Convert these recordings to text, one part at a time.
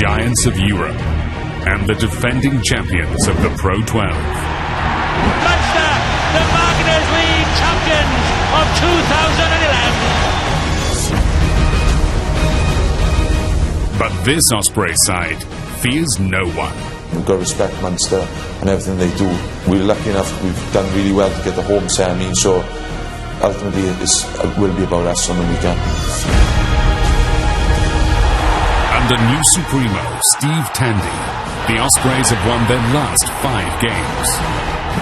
giants of Europe and the defending champions of the Pro 12. Munster, the Magners League champions of 2011. But this Ospreys side fears no one. We've got to respect Munster and everything they do. We're lucky enough, we've done really well to get the home semi, so ultimately it will be about us on the weekend. Under new Supremo, Steve Tandy, the Ospreys have won their last 5 games.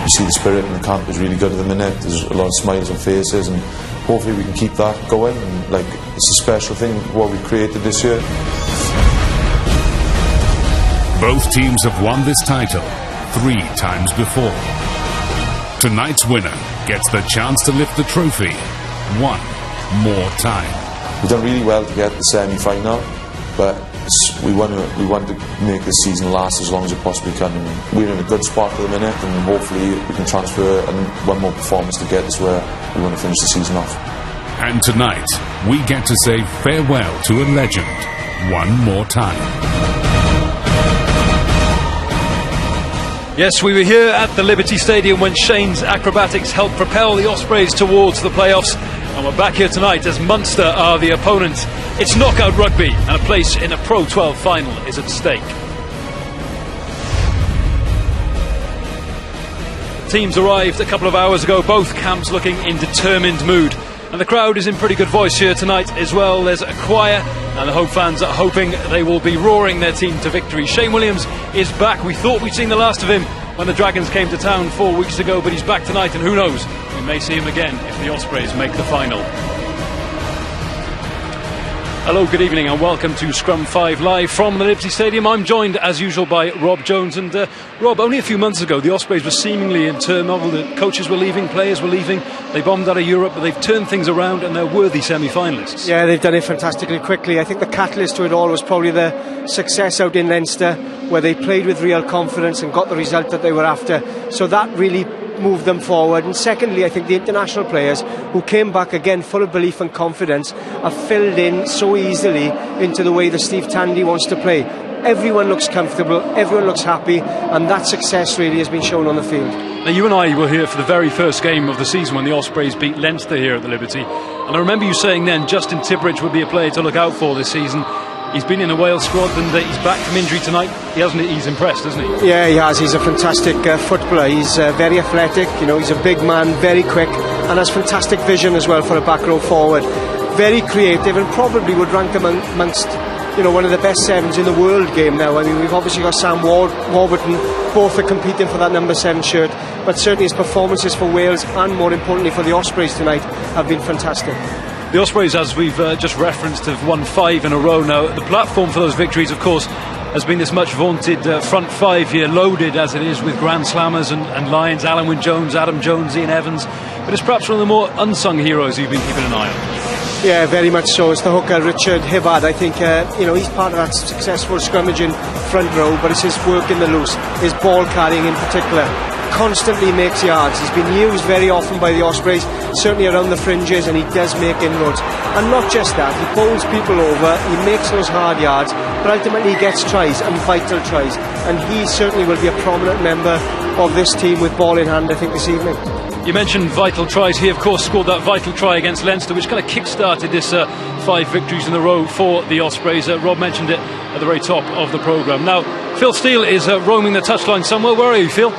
You see the spirit in the camp is really good at the minute. There's a lot of smiles on faces, and hopefully we can keep that going. And, it's a special thing what we created this year. Both teams have won this title 3 times before. Tonight's winner gets the chance to lift the trophy one more time. We've done really well to get the semi-final, but we want to make this season last as long as it possibly can. And we're in a good spot at the minute, and hopefully we can transfer one more performance to get us where we want to finish the season off. And tonight, we get to say farewell to a legend one more time. Yes, we were here at the Liberty Stadium when Shane's acrobatics helped propel the Ospreys towards the playoffs, and we're back here tonight as Munster are the opponents. It's knockout rugby, and a place in a Pro 12 final is at stake. Teams arrived a couple of hours ago, both camps looking in determined mood. And the crowd is in pretty good voice here tonight as well. There's a choir, and the Hope fans are hoping they will be roaring their team to victory. Shane Williams is back. We thought we'd seen the last of him when the Dragons came to town 4 weeks ago, but he's back tonight, and who knows, we may see him again if the Ospreys make the final. Hello, good evening, and welcome to Scrum 5 live from the Liberty Stadium. I'm joined as usual by Rob Jones, and Rob, only a few months ago the Ospreys were seemingly in turmoil. The coaches were leaving, players were leaving, they bombed out of Europe, but they've turned things around and they're worthy semi-finalists. Yeah, they've done it fantastically quickly. I think the catalyst to it all was probably the success out in Leinster, where they played with real confidence and got the result that they were after, so that really moved them forward. And secondly, I think the international players who came back again full of belief and confidence are filled in so easily into the way that Steve Tandy wants to play. Everyone looks comfortable, everyone looks happy, and that success really has been shown on the field. Now, you and I were here for the very first game of the season when the Ospreys beat Leinster here at the Liberty, and I remember you saying then Justin Tipperidge would be a player to look out for this season. He's been in the Wales squad, and he's back from injury tonight. He's impressed, hasn't he? Yeah, he has. He's a fantastic footballer. He's very athletic, he's a big man, very quick, and has fantastic vision as well for a back row forward. Very creative, and probably would rank amongst one of the best sevens in the world game now. I mean, we've obviously got Sam Warburton, both are competing for that number 7 shirt, but certainly his performances for Wales and more importantly for the Ospreys tonight have been fantastic. The Ospreys, as we've just referenced, have won 5 in a row now. The platform for those victories, of course, has been this much vaunted front 5 here, loaded as it is with Grand Slammers and Lions, Alan Wynne-Jones, Adam Jones, Ian Evans, but it's perhaps one of the more unsung heroes you've been keeping an eye on. Yeah, very much so. It's the hooker, Richard Hibbard. I think he's part of that successful scrummaging front row, but it's his work in the loose, his ball carrying in particular. Constantly makes yards. He's been used very often by the Ospreys, certainly around the fringes, and he does make inroads. And not just that, he bowls people over, he makes those hard yards, but ultimately he gets tries, and vital tries. And he certainly will be a prominent member of this team with ball in hand, I think, this evening. You mentioned vital tries. He, of course, scored that vital try against Leinster, which kind of kick-started this 5 victories in a row for the Ospreys. Rob mentioned it at the very top of the programme. Now, Phil Steele is roaming the touchline somewhere. Where are you, Phil?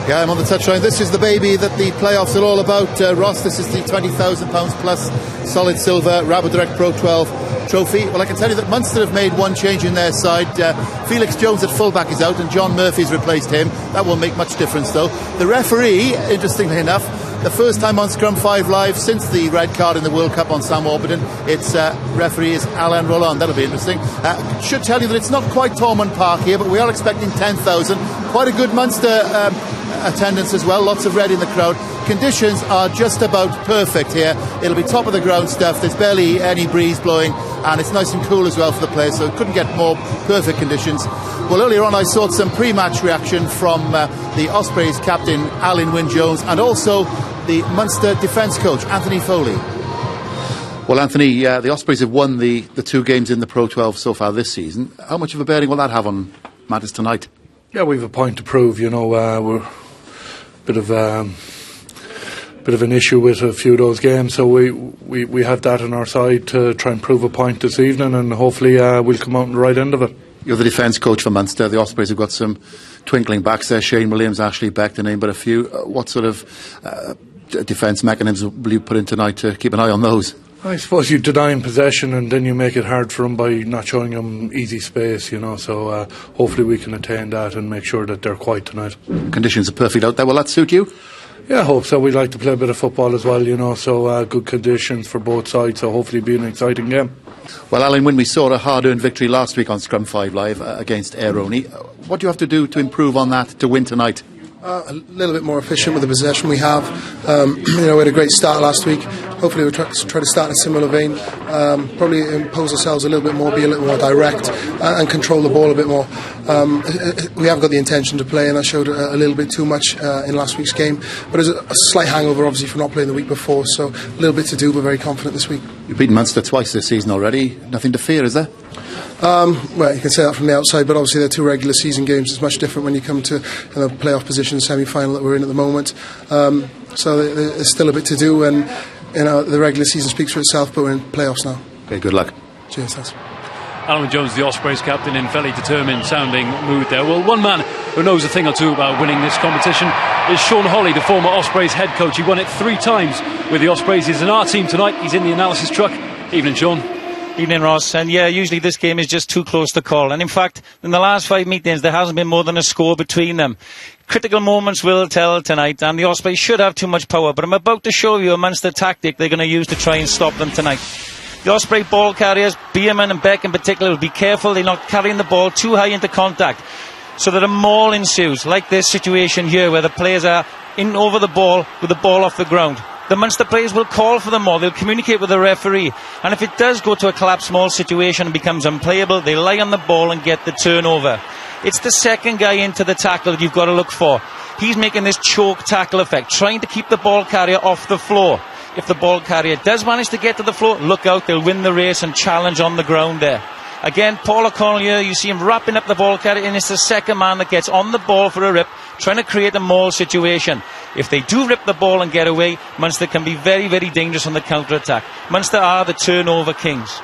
Yeah, I'm on the touchline. This is the baby that the playoffs are all about, Ross. This is the £20,000 plus solid silver Rabo Direct Pro 12 trophy. Well, I can tell you that Munster have made one change in their side. Felix Jones at fullback is out and John Murphy's replaced him. That won't make much difference though. The referee, interestingly enough, the first time on Scrum 5 Live since the red card in the World Cup on Sam Warburton, its referee is Alain Roland. That'll be interesting. Should tell you that it's not quite Thomond Park here, but we are expecting 10,000. Quite a good Munster attendance as well, lots of red in the crowd. Conditions are just about perfect here. It'll be top of the ground stuff. There's barely any breeze blowing and it's nice and cool as well for the players, so it couldn't get more perfect conditions. Well, earlier on I saw some pre-match reaction from the Ospreys captain Alan Wynne-Jones and also the Munster defence coach Anthony Foley. Well, Anthony, the Ospreys have won the 2 games in the Pro 12 so far this season. How much of a bearing will that have on matters tonight? Yeah, we've a point to prove. We're a bit of an issue with a few of those games, so we have that on our side to try and prove a point this evening, and hopefully we'll come out on the right end of it. You're the defence coach for Munster. The Ospreys have got some twinkling backs there. Shane Williams, Ashley Beck, to name but a few. What sort of defence mechanisms will you put in tonight to keep an eye on those? I suppose you deny him possession and then you make it hard for him by not showing him easy space, so hopefully we can attain that and make sure that they're quiet tonight. Conditions are perfect out there. Will that suit you? Yeah, I hope so. We like to play a bit of football as well, so good conditions for both sides, so hopefully it'll be an exciting game. Well, Alan, when we saw a hard-earned victory last week on Scrum 5 Live against Aironi, what do you have to do to improve on that to win tonight? A little bit more efficient with the possession we have. We had a great start last week. Hopefully we'll try to start in a similar vein. Probably impose ourselves a little bit more, be a little more direct and control the ball a bit more. We have got the intention to play, and I showed a little bit too much in last week's game. But there's a slight hangover obviously for not playing the week before, so a little bit to do, but very confident this week. You've beaten Munster twice this season already. Nothing to fear, is there? Well, you can say that from the outside, but obviously they're 2 regular season games. It's much different when you come to playoff position, semi-final that we're in at the moment. So there's still a bit to do, and the regular season speaks for itself, but we're in playoffs now. Okay, good luck. Cheers, thanks. Alan Jones, the Ospreys captain, in fairly determined sounding mood there. Well, one man who knows a thing or two about winning this competition is Sean Holley, the former Ospreys head coach. He won it 3 times with the Ospreys. He's in our team tonight. He's in the analysis truck. Evening, Sean. Evening, Ross. And yeah, usually this game is just too close to call. And in fact, in the last 5 meetings, there hasn't been more than a score between them. Critical moments will tell tonight, and the Ospreys should have too much power. But I'm about to show you a Munster tactic they're going to use to try and stop them tonight. The Osprey ball carriers, Bierman and Beck in particular, will be careful they're not carrying the ball too high into contact, so that a maul ensues, like this situation here, where the players are in over the ball with the ball off the ground. The Munster players will call for the maul, they'll communicate with the referee, and if it does go to a collapse maul situation and becomes unplayable, they lie on the ball and get the turnover. It's the second guy into the tackle that you've got to look for. He's making this choke tackle effect, trying to keep the ball carrier off the floor. If the ball carrier does manage to get to the floor, look out, they'll win the race and challenge on the ground there. Again, Paul O'Connell here, you see him wrapping up the ball carrier, and it's the second man that gets on the ball for a rip, trying to create a maul situation. If they do rip the ball and get away, Munster can be very, very dangerous on the counter-attack. Munster are the turnover kings.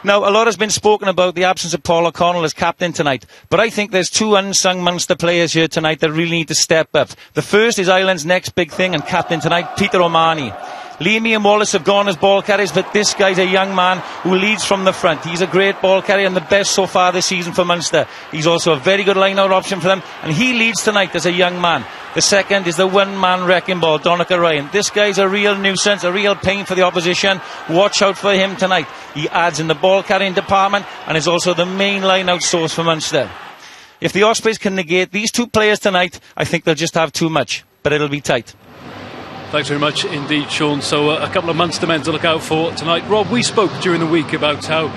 Now, a lot has been spoken about the absence of Paul O'Connell as captain tonight, but I think there's 2 unsung Munster players here tonight that really need to step up. The first is Ireland's next big thing and captain tonight, Peter O'Mahony. Leamy and Wallace have gone as ball carriers, but this guy's a young man who leads from the front. He's a great ball carrier and the best so far this season for Munster. He's also a very good line-out option for them, and he leads tonight as a young man. The second is the one-man wrecking ball, Donnacha Ryan. This guy's a real nuisance, a real pain for the opposition. Watch out for him tonight. He adds in the ball-carrying department and is also the main line-out source for Munster. If the Ospreys can negate these 2 players tonight, I think they'll just have too much, but it'll be tight. Thanks very much indeed, Sean. So a couple of Munster men to look out for tonight. Rob, we spoke during the week about how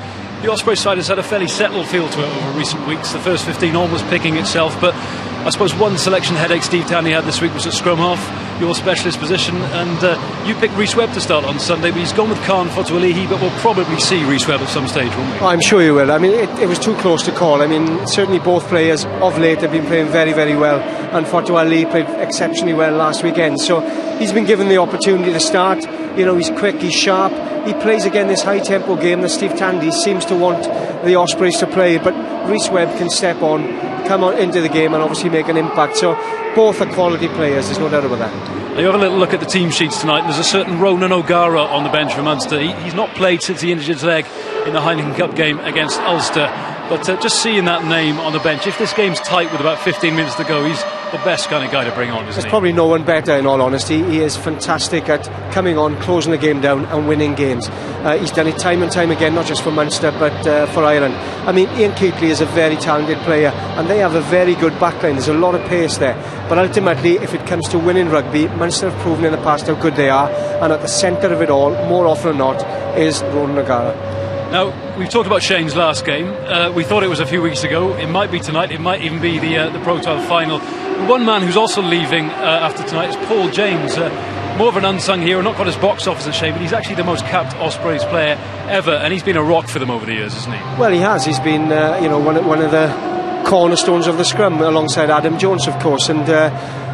the Ospreys side has had a fairly settled feel to it over recent weeks. The first 15 almost picking itself, but I suppose one selection headache Steve Townley had this week was at scrum half, your specialist position, and you picked Rhys Webb to start on Sunday, but he's gone with Khan Fotualihi, but we'll probably see Rhys Webb at some stage, won't we? I'm sure you will. I mean, it was too close to call. I mean, certainly both players of late have been playing very, very well, and Fotualihi played exceptionally well last weekend, so he's been given the opportunity to start. He's quick, he's sharp, he plays again this high tempo game that Steve Tandy seems to want the Ospreys to play, but Rhys Webb can step on, come on into the game and obviously make an impact. So both are quality players, there's no doubt about that. You have a little look at the team sheets tonight. There's a certain Ronan O'Gara on the bench for Munster. He's not played since he injured his leg in the Heineken Cup game against Ulster, but just seeing that name on the bench, if this game's tight with about 15 minutes to go, he's the best kind of guy to bring on, isn't he? There's probably no one better, in all honesty. He is fantastic at coming on, closing the game down and winning games. He's done it time and time again, not just for Munster but for Ireland. I mean, Ian Keatley is a very talented player and they have a very good backline. There's a lot of pace there, but ultimately if it comes to winning rugby, Munster have proven in the past how good they are, and at the centre of it all, more often than not, is Ronan O'Gara. Now, we've talked about Shane's last game. We thought it was a few weeks ago. It might be tonight. It might even be the Pro 12 final. One man who's also leaving after tonight is Paul James. more of an unsung hero, not got his box office in shame, but he's actually the most capped Ospreys player ever, and he's been a rock for them over the years, hasn't he? Well, he has. He's been one of the cornerstones of the scrum alongside Adam Jones, of course, and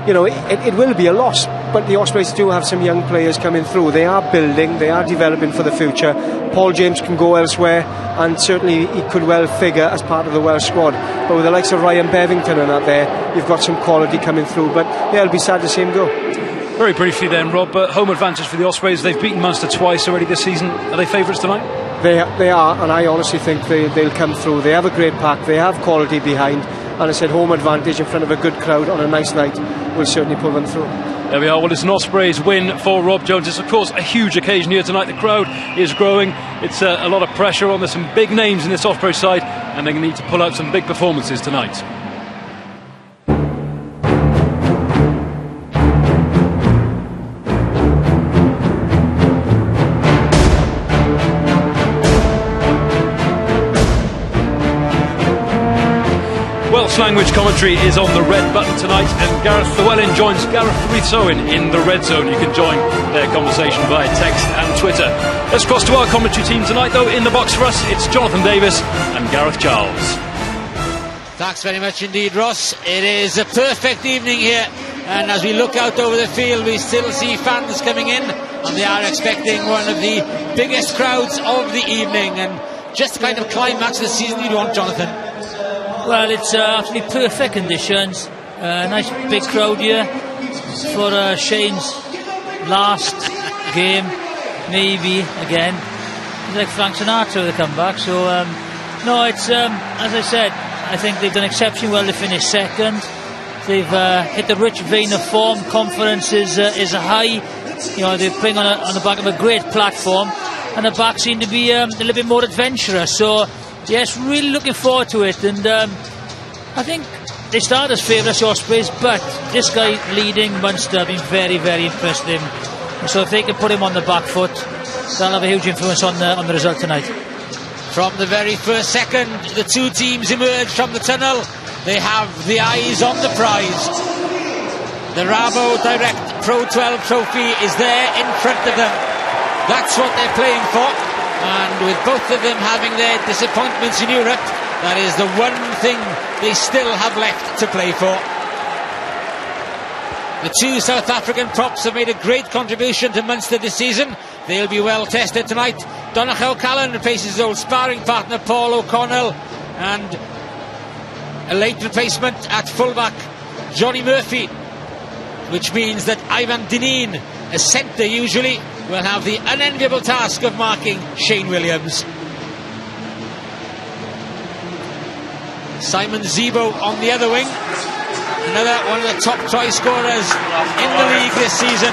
it will be a loss, but the Ospreys do have some young players coming through. They are building, they are developing for the future. Paul James can go elsewhere, and certainly he could well figure as part of the Welsh squad, but with the likes of Ryan Bevington and that there, you've got some quality coming through. But yeah, it'll be sad to see him go. Very briefly then, Rob, home advantage for the Ospreys. They've beaten Munster twice already this season. Are they favourites tonight? They are, and I honestly think they'll come through. They have a great pack, they have quality behind, and I said home advantage in front of a good crowd on a nice night will certainly pull them through. There we are. Well, it's an Ospreys win for Rob Jones. It's of course a huge occasion here tonight. The crowd is growing. It's a lot of pressure on. There's some big names in this Ospreys side, and they need to pull out some big performances tonight. Welsh language commentary is on the red button tonight, and Gareth Llewellyn joins Gareth Rhys-Owen in the red zone. You can join their conversation via text and Twitter. Let's cross to our commentary team tonight, though. In the box for us, it's Jonathan Davis and Gareth Charles. Thanks very much indeed, Ross. It is a perfect evening here, and as we look out over the field, we still see fans coming in, and they are expecting one of the biggest crowds of the evening, and just the kind of climax of the season you'd want, Jonathan. Well, it's absolutely perfect conditions. Nice big crowd here for Shane's last game, maybe again. It's like Frank Sinatra with a comeback. So no, it's as I said, I think they've done exceptionally well to finish second. They've hit the rich vein of form. Confidence is high. They're playing on the back of a great platform, and the back seem to be a little bit more adventurous. So yes, really looking forward to it, and I think they start as favourites, the Ospreys, but this guy leading Munster have been very, very impressed with him. So if they can put him on the back foot, that'll have a huge influence on the result tonight. From the very first second, the two teams emerge from the tunnel. They have the eyes on the prize. The Rabo Direct Pro 12 trophy is there in front of them. That's what they're playing for. And with both of them having their disappointments in Europe, that is the one thing they still have left to play for. The two South African props have made a great contribution to Munster this season. They'll be well tested tonight. Donachel Callan replaces his old sparring partner Paul O'Connell, and a late replacement at fullback, Johnny Murphy, which means that Ivan Dineen, a centre usually, will have the unenviable task of marking Shane Williams. Simon Zebo on the other wing, another one of the top try scorers in the league this season.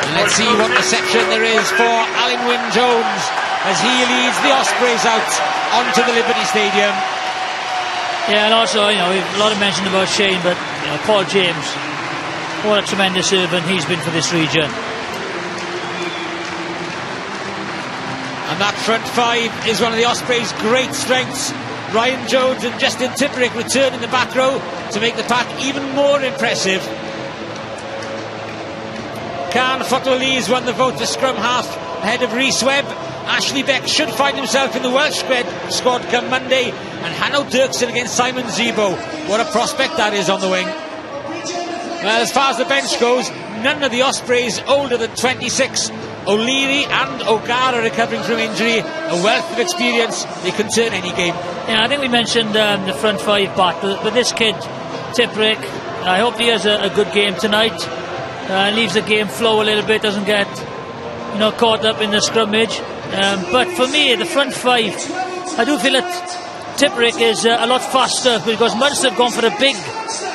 And let's see what reception there is for Alan Wynne-Jones as he leads the Ospreys out onto the Liberty Stadium. Yeah, and also, we've a lot of mention about Shane, but Paul James, what a tremendous servant he's been for this region. And that front five is one of the Ospreys' great strengths. Ryan Jones and Justin Tipperick return in the back row to make the pack even more impressive. Khan Fotolise won the vote for scrum half ahead of Rhys Webb. Ashley Beck should find himself in the Welsh squad come Monday, and Hanno Dirksen against Simon Zebo. What a prospect that is on the wing. Well, as far as the bench goes, none of the Ospreys older than 26. O'Leary and O'Gara recovering from injury, a wealth of experience. They can turn any game. Yeah, I think we mentioned the front five battle, but this kid, Tipperick, I hope he has a good game tonight. Leaves the game flow a little bit, doesn't get caught up in the scrummage. But for me, the front five, I do feel that Tipperick is a lot faster, because Munster have gone for a big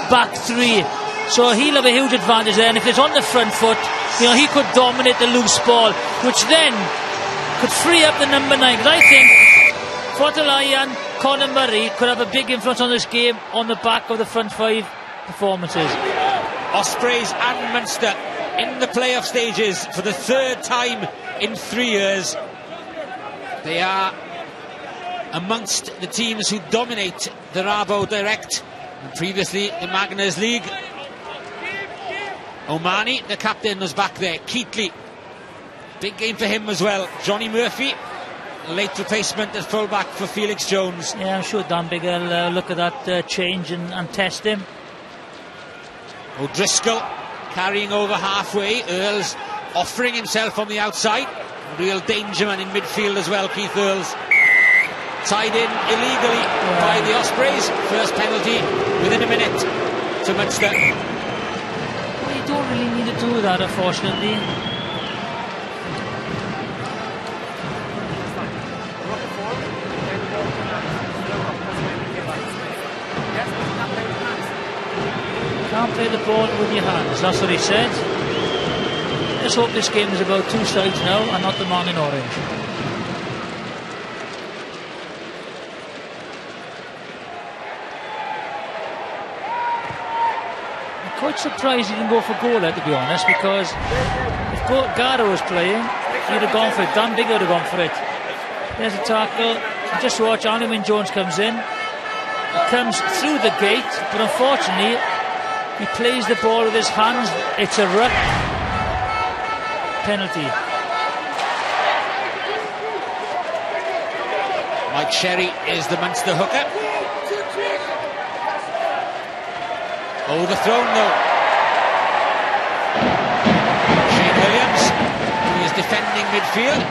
back three, so he'll have a huge advantage there. And if it's on the front foot, he could dominate the loose ball, which then could free up the number 9. Because I think Fotolayan, Conor Murray could have a big influence on this game on the back of the front five performances. Ospreys and Munster in the playoff stages for the third time in 3 years. They are amongst the teams who dominate the Rabo Direct And previously in Magners League, O'Mani, the captain, was back there. Keatley, big game for him as well. Johnny Murphy, late replacement at fullback for Felix Jones. Yeah, I'm sure Dan Bigg will look at that change and test him. O'Driscoll carrying over halfway. Earls offering himself on the outside. Real dangerman in midfield as well, Keith Earls. Tied in illegally by the Ospreys. First penalty within a minute to Munster. Well, you don't really need to do that, unfortunately. Can't play the ball with your hands, that's what he said. Let's hope this game is about two sides now and not the man in orange. I'm quite surprised he didn't go for goal there, to be honest, because if Garo was playing, he'd have gone for it. Dan Bigg would have gone for it. There's a tackle. Just watch, only when Jones comes in. He comes through the gate, but unfortunately he plays the ball with his hands. It's a ruck. Penalty. Mike Sherry is the Munster hooker. Overthrown though. Shane Williams, who is defending midfield,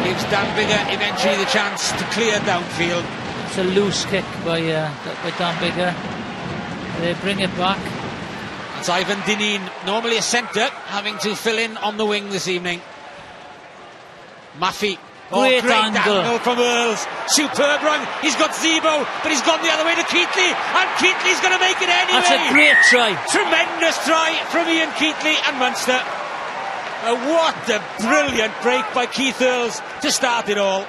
gives Dan Bigger eventually the chance to clear downfield. It's a loose kick by Dan Bigger. They bring it back. It's Ivan Dineen, normally a centre, having to fill in on the wing this evening. Maffey. Great angle from Earls. Superb run. He's got Zebo, but he's gone the other way to Keatley, and Keatley's going to make it anyway. That's a great try. Tremendous try from Ian Keatley and Munster. What a brilliant break by Keith Earls to start it all.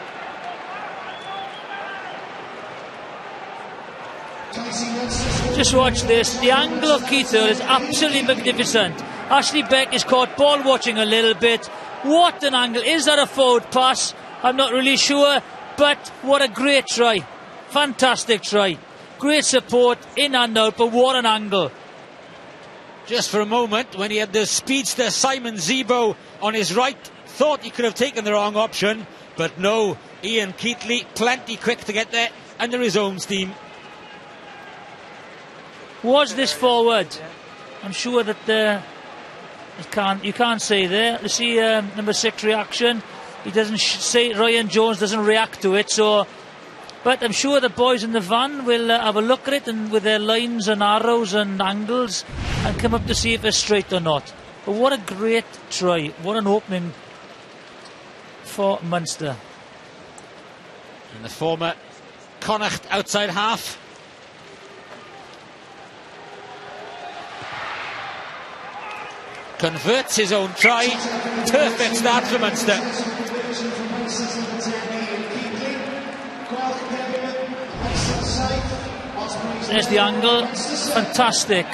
Just watch this. The angle of Keith Earls is absolutely magnificent. Ashley Beck is caught ball watching a little bit. What an angle. Is that a forward pass? I'm not really sure, but what a great try. Fantastic try. Great support, in and out, but what an angle. Just for a moment, when he had the speedster Simon Zebo on his right, thought he could have taken the wrong option, but no, Ian Keatley plenty quick to get there under his own steam. Was this forward? I'm sure that you can't say there. You see number 6 reaction. He doesn't say, Ryan Jones doesn't react to it. So, but I'm sure the boys in the van will have a look at it and with their lines and arrows and angles and come up to see if it's straight or not. But what a great try! What an opening for Munster. And the former Connacht outside half. Converts his own try. Perfect start for Munster. There's the angle. Fantastic.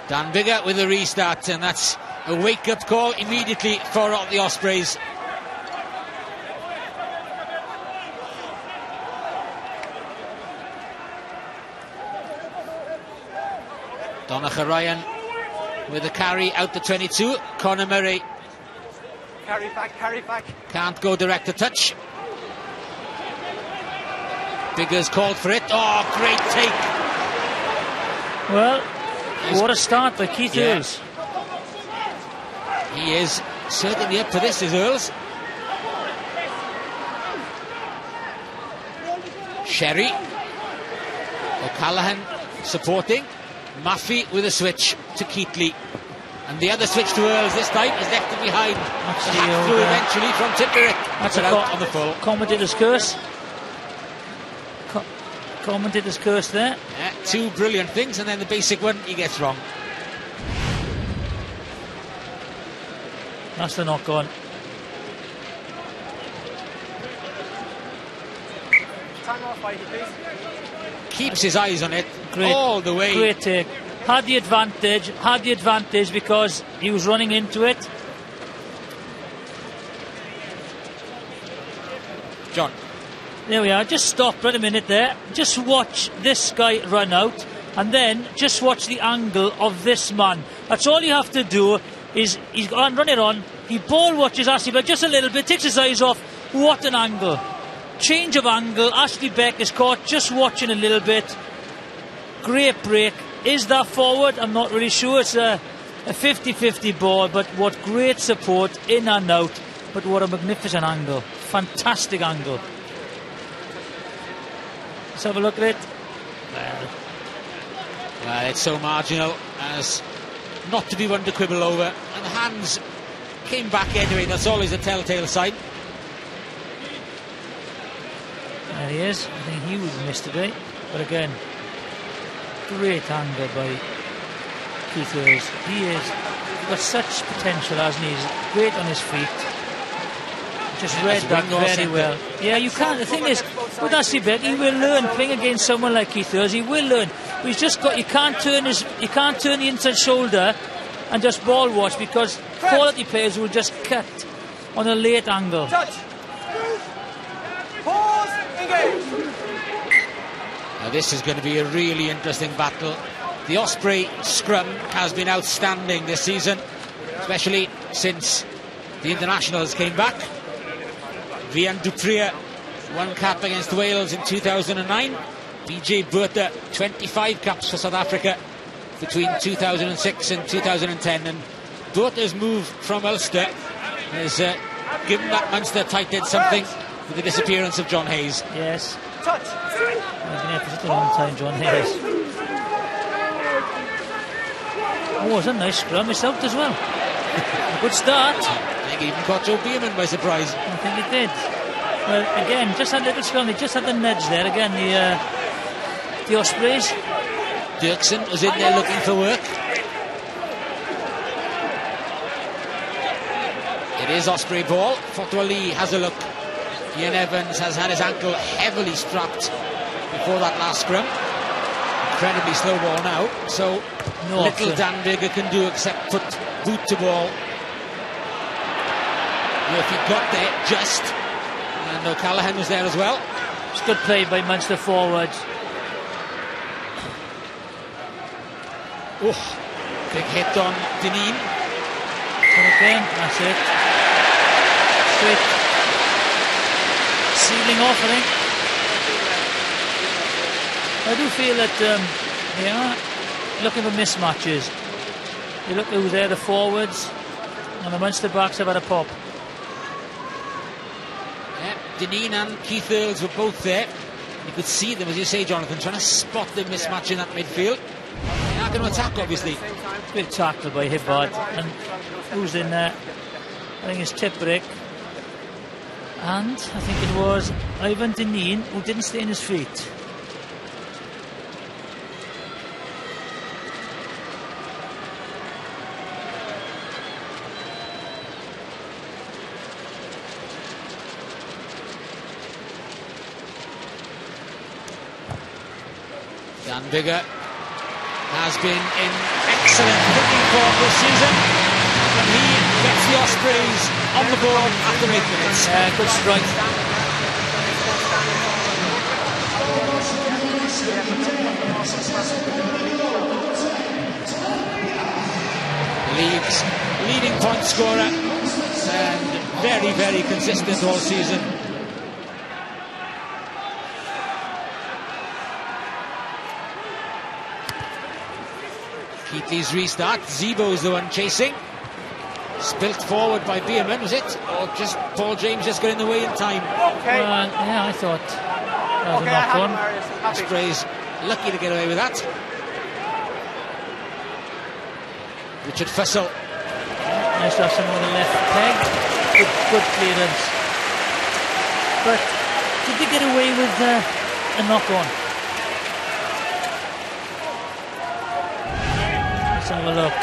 Dan Bigger with a restart, and that's a wake-up call immediately for the Ospreys. Donnacha Ryan with a carry out to 22. Conor Murray. Carry back. Can't go direct to touch. Bigger's called for it. Oh, great take. Well, what a start by Keith Earls. He is certainly up for this, is Earls. Sherry. O'Callaghan supporting. Maffey with a switch to Keatley. And the other switch to Earls this time is left behind. The hack through eventually from Tipperick. That's out on the full. Commentator's curse. Commentator's curse there. Yeah, two brilliant things, and then the basic one he gets wrong. That's the knock on. Time off, please. Keeps his eyes on it Great, all the way. Great take. Had the advantage because he was running into it. John. There we are. Just stop right a minute there. Just watch this guy run out, and then just watch the angle of this man. That's all you have to do. Is he's gone, run it on. He ball watches Ashley Beck just a little bit, takes his eyes off. What an angle! Change of angle. Ashley Beck is caught just watching a little bit. Great break. Is that forward? I'm not really sure. It's a 50-50 ball, but what great support in and out. But what a magnificent angle. Fantastic angle. Let's have a look at it. Well, it's so marginal as not to be one to quibble over. And the hands came back anyway. That's always a telltale sign. There he is. I think he would have missed today. But again, great angle by Keith Earls. He's got such potential, hasn't he? He's great on his feet. Just read that very well. Yeah, you can't. The thing is, with Ashley Beck, he will learn playing against someone like Keith Earls. He will learn. But he's just got. You can't turn the inside shoulder and just ball watch, because quality players will just cut on a late angle. Touch. Pause. Engage. Now this is going to be a really interesting battle. The Osprey scrum has been outstanding this season, especially since the internationals came back. Vian Duprier, one cap against Wales in 2009. BJ Bertha, 25 caps for South Africa between 2006 and 2010. And Bertha's move from Ulster has given that Munster tight end something with the disappearance of John Hayes. Yes. Touch. He's been here for such a long time, John Hayes. Oh, it's a nice scrum. It's out as well. A good start. I think it even caught Joe Beerman by surprise. I think it did. Well, again, just had a little scrum. They just had the nudge there. Again, the Ospreys. Dirksen was in there looking for work. It is Osprey ball. Fotwali has a look. Ian Evans has had his ankle heavily strapped before that last scrum. Incredibly slow ball now. So little Dan Bigger can do except put boot to ball. Murphy got there just. And O'Callaghan was there as well. It's good play by Munster forwards. Oh, big hit on Dineen. And again, that's it. Straight sealing off, I think. I do feel that they are looking for mismatches. You look who's there, the forwards, and the Munster backs have had a pop. Dineen and Keith Earls were both there. You could see them, as you say, Jonathan, trying to spot the mismatch in that midfield. They are going to attack, obviously. Big tackle by Hibbard. And who's in there? I think it's Tipperick. And I think it was Ivan Dineen who didn't stay on his feet. Dan Bigger has been in excellent looking form this season, and he gets the Ospreys on the board after 8 minutes. Good strike. Leeds leading point scorer and very, very consistent all season. Keatley's restart. Zebo's the one chasing. Spilt forward by Beerman, was it? Or just Paul James just got in the way in time? Okay. Yeah, I thought that was a knock-on. Ospreys lucky to get away with that. Richard Fussell. Nice to have someone on the left peg. Good clearance. But did they get away with a knock-on? Let's have a look.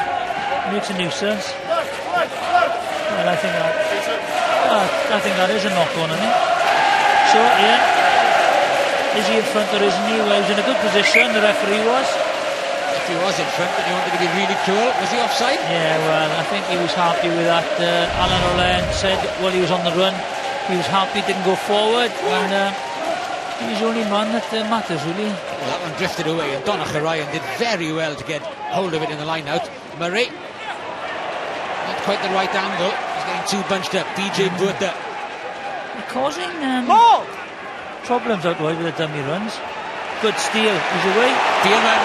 Makes a nuisance. Well, I think that is a knock-on, I think. So, yeah. Is he in front or isn't he? Well, he was in a good position, the referee was. If he was in front and he wanted to be really cruel, was he offside? Yeah, well, I think he was happy with that. Alan O'Leary said, well, he was on the run. he was happy, didn't go forward, and he's the only man that matters, really. Well, that one drifted away, and Donnacha Ryan did very well to get hold of it in the line out. Murray, not quite the right angle. He's getting too bunched up. DJ Burta. They're causing problems out wide with the dummy runs. Good steal, he's away. Beerman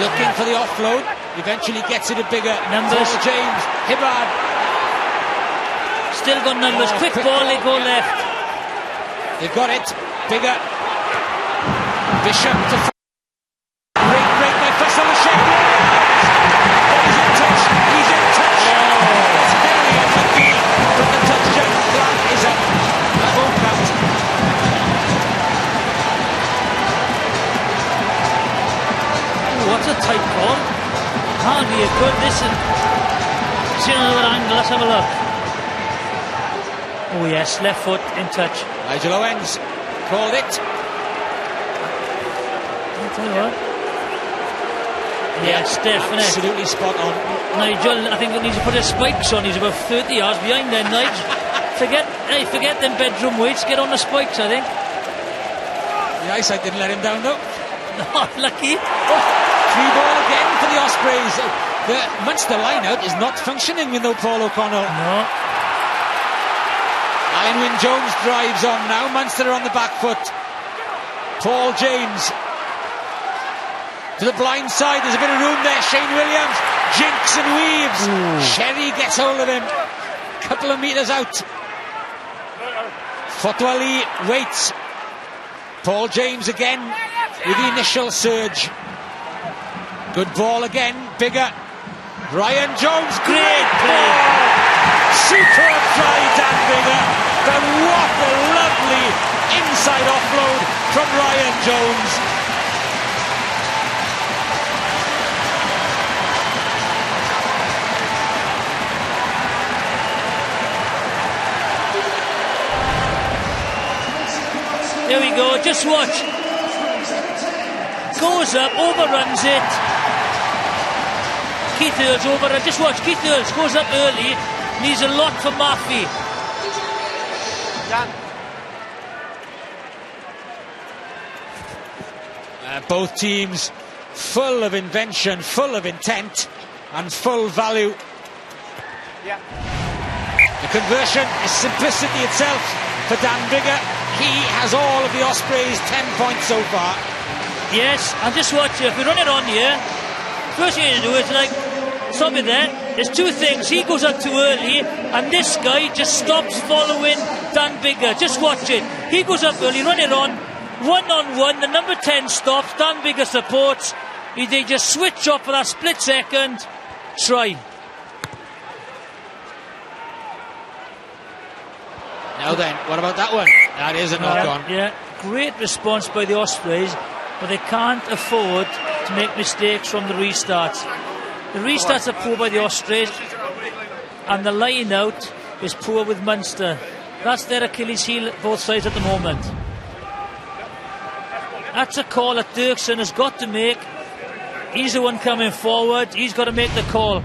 looking for the offload. Eventually gets it a bigger. Numbers. Paul James, Hibbard. Still got numbers. Quick ball, they go left. They've got it. Bigger. Bishop to break by Fussell the Shea. He's in touch. He's in touch. It's very unlucky, but the touchdown flag is up. That won't count. What a tight ball. Can't be a good. Listen. See another angle. Let's have a look. Oh yes, left foot in touch. Nigel Owens called it. I'll tell you what. Yes, definitely. Absolutely spot on. Nigel, I think he needs to put his spikes on. He's about 30 yards behind there, Nigel. Forget them bedroom weights. Get on the spikes, I think. The eyesight didn't let him down though. Not lucky. Free ball again for the Ospreys. The Munster line-out is not functioning with no Paul O'Connell. No. Alan Wynne-Jones drives on now. Munster on the back foot. Paul James to the blind side. There's a bit of room there. Shane Williams jinks and weaves. Sherry gets hold of him. Couple of metres out. Fotwali waits. Paul James again with the initial surge. Good ball again. Bigger. Ryan Jones. Great play. Superb try, Dan Bigger. But what a lovely inside offload from Ryan Jones. There we go, just watch. Goes up, overruns it. Keith Earls overruns. Just watch, Keith Earls goes up early. Needs a lot for Murphy. Both teams full of invention, full of intent, and full value. The conversion is simplicity itself for Dan Bigger. He has all of the Ospreys 10 points so far. Yes, and just watch it. If we run it on here, first thing you do is like stop it there. There's two things. He goes up too early, and this guy just stops following Dan Bigger. Just watch it. He goes up early, run it on. 1-on-1, the number 10 stops. Dan Bigger supports. They just switch up for that split second. Try. Now then, what about that one? That is a knock-on. Yeah, great response by the Ospreys, but they can't afford to make mistakes from the restarts. The restarts are poor by the Ospreys, and the line-out is poor with Munster. That's their Achilles heel, both sides at the moment. That's a call that Dirksen has got to make. He's the one coming forward. He's got to make the call.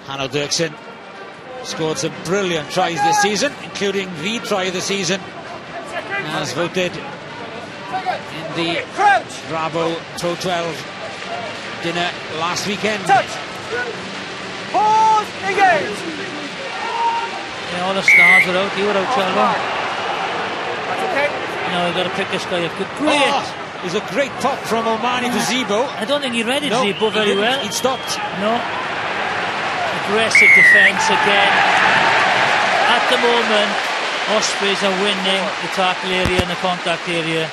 Hanno Dirksen scored some brilliant tries this season, including the try of the season, as voted in the Rabo Pro 12 dinner last weekend. Pause, engage. Yeah, all the stars are out. You were out, Charlie. That's okay. No, you've got to pick this guy up. Great. Oh, there's a great pop from Omani to Zebo. I don't think he read it, Zebo, very well. He stopped. No. Aggressive defence again. At the moment, Ospreys are winning the tackle area and the contact area.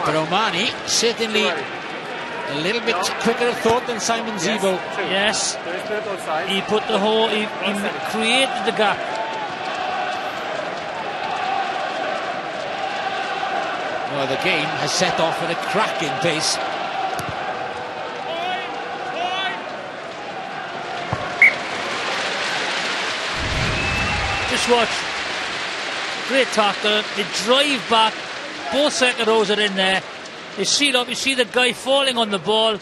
But Omani certainly a little bit quicker of thought than Simon Zebo. Yes. He put the hole, he created the gap. Well, the game has set off at a cracking pace. Just watch. Great tackle. They drive back. Both second rows are in there. They seal up. You see the guy falling on the ball.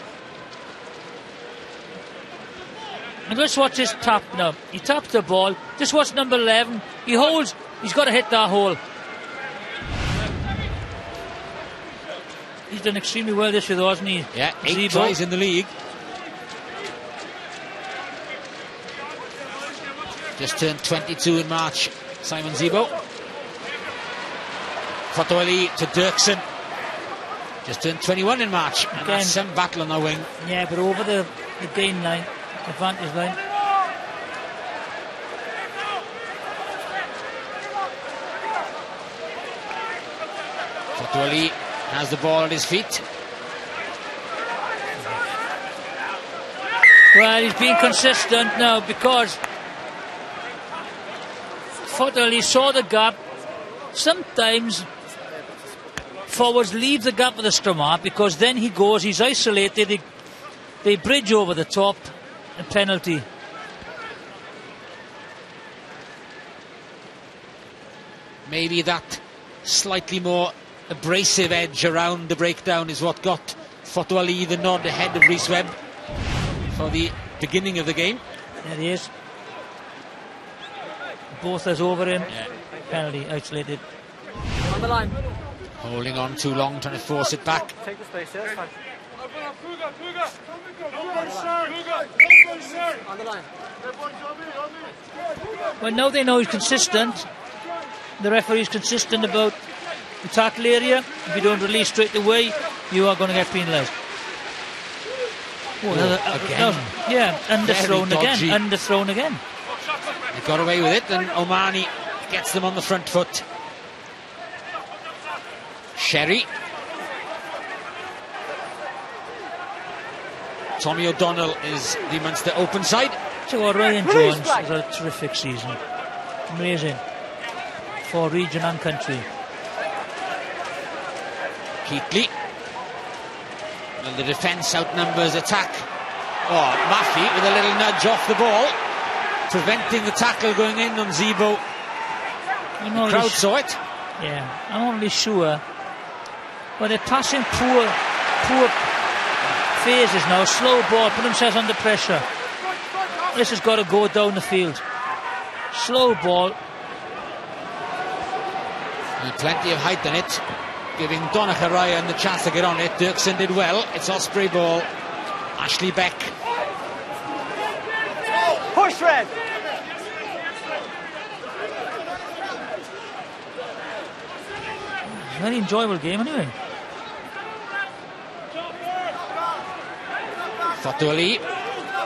And just watch his tap now. He taps the ball. Just watch number 11. He holds. He's got to hit that hole. He's done extremely well this year, though, hasn't he? Yeah, 8 Zebo. tries in the league. Just turned 22 in March, Simon Zebo. Fotoali to Dirksen. Just turned 21 in March. And Again, that's some battle on the wing. Yeah, but over the gain line, advantage line. Fotoali has the ball at his feet. Well, he's being consistent now because Fotoali saw the gap. Sometimes forwards leave the gap with the scrum half because then he goes, he's isolated, they bridge over the top, a penalty. Maybe that slightly more abrasive edge around the breakdown is what got Fotoali the nod ahead of Rhys Webb for the beginning of the game. There he is. Both is over him. Yeah. Penalty, isolated. On the line. Holding on too long, trying to force it back. Take the space, yeah, that's fine. On the line. Well, now they know he's consistent. The referee's consistent about the tackle area. If you don't release straight away, you are going to get penalised. Again. Yeah, underthrown again. Underthrown again. They got away with it, and Omani gets them on the front foot. Sherry. Tommy O'Donnell is the Munster open side. So Ryan Jones has a terrific season. Amazing. For region and country. Keatley. And the defence outnumbers attack. Oh, Maffey with a little nudge off the ball, preventing the tackle going in on Zebo. The crowd saw it. Yeah, I'm not really sure. But they're passing poor phases now. Slow ball, put themselves under pressure. This has got to go down the field. Slow ball. And plenty of height on it, giving Donnacha Ryan the chance to get on it. Dirksen did well. It's Osprey ball. Ashley Beck. Push, Red. Very enjoyable game anyway. Fotoali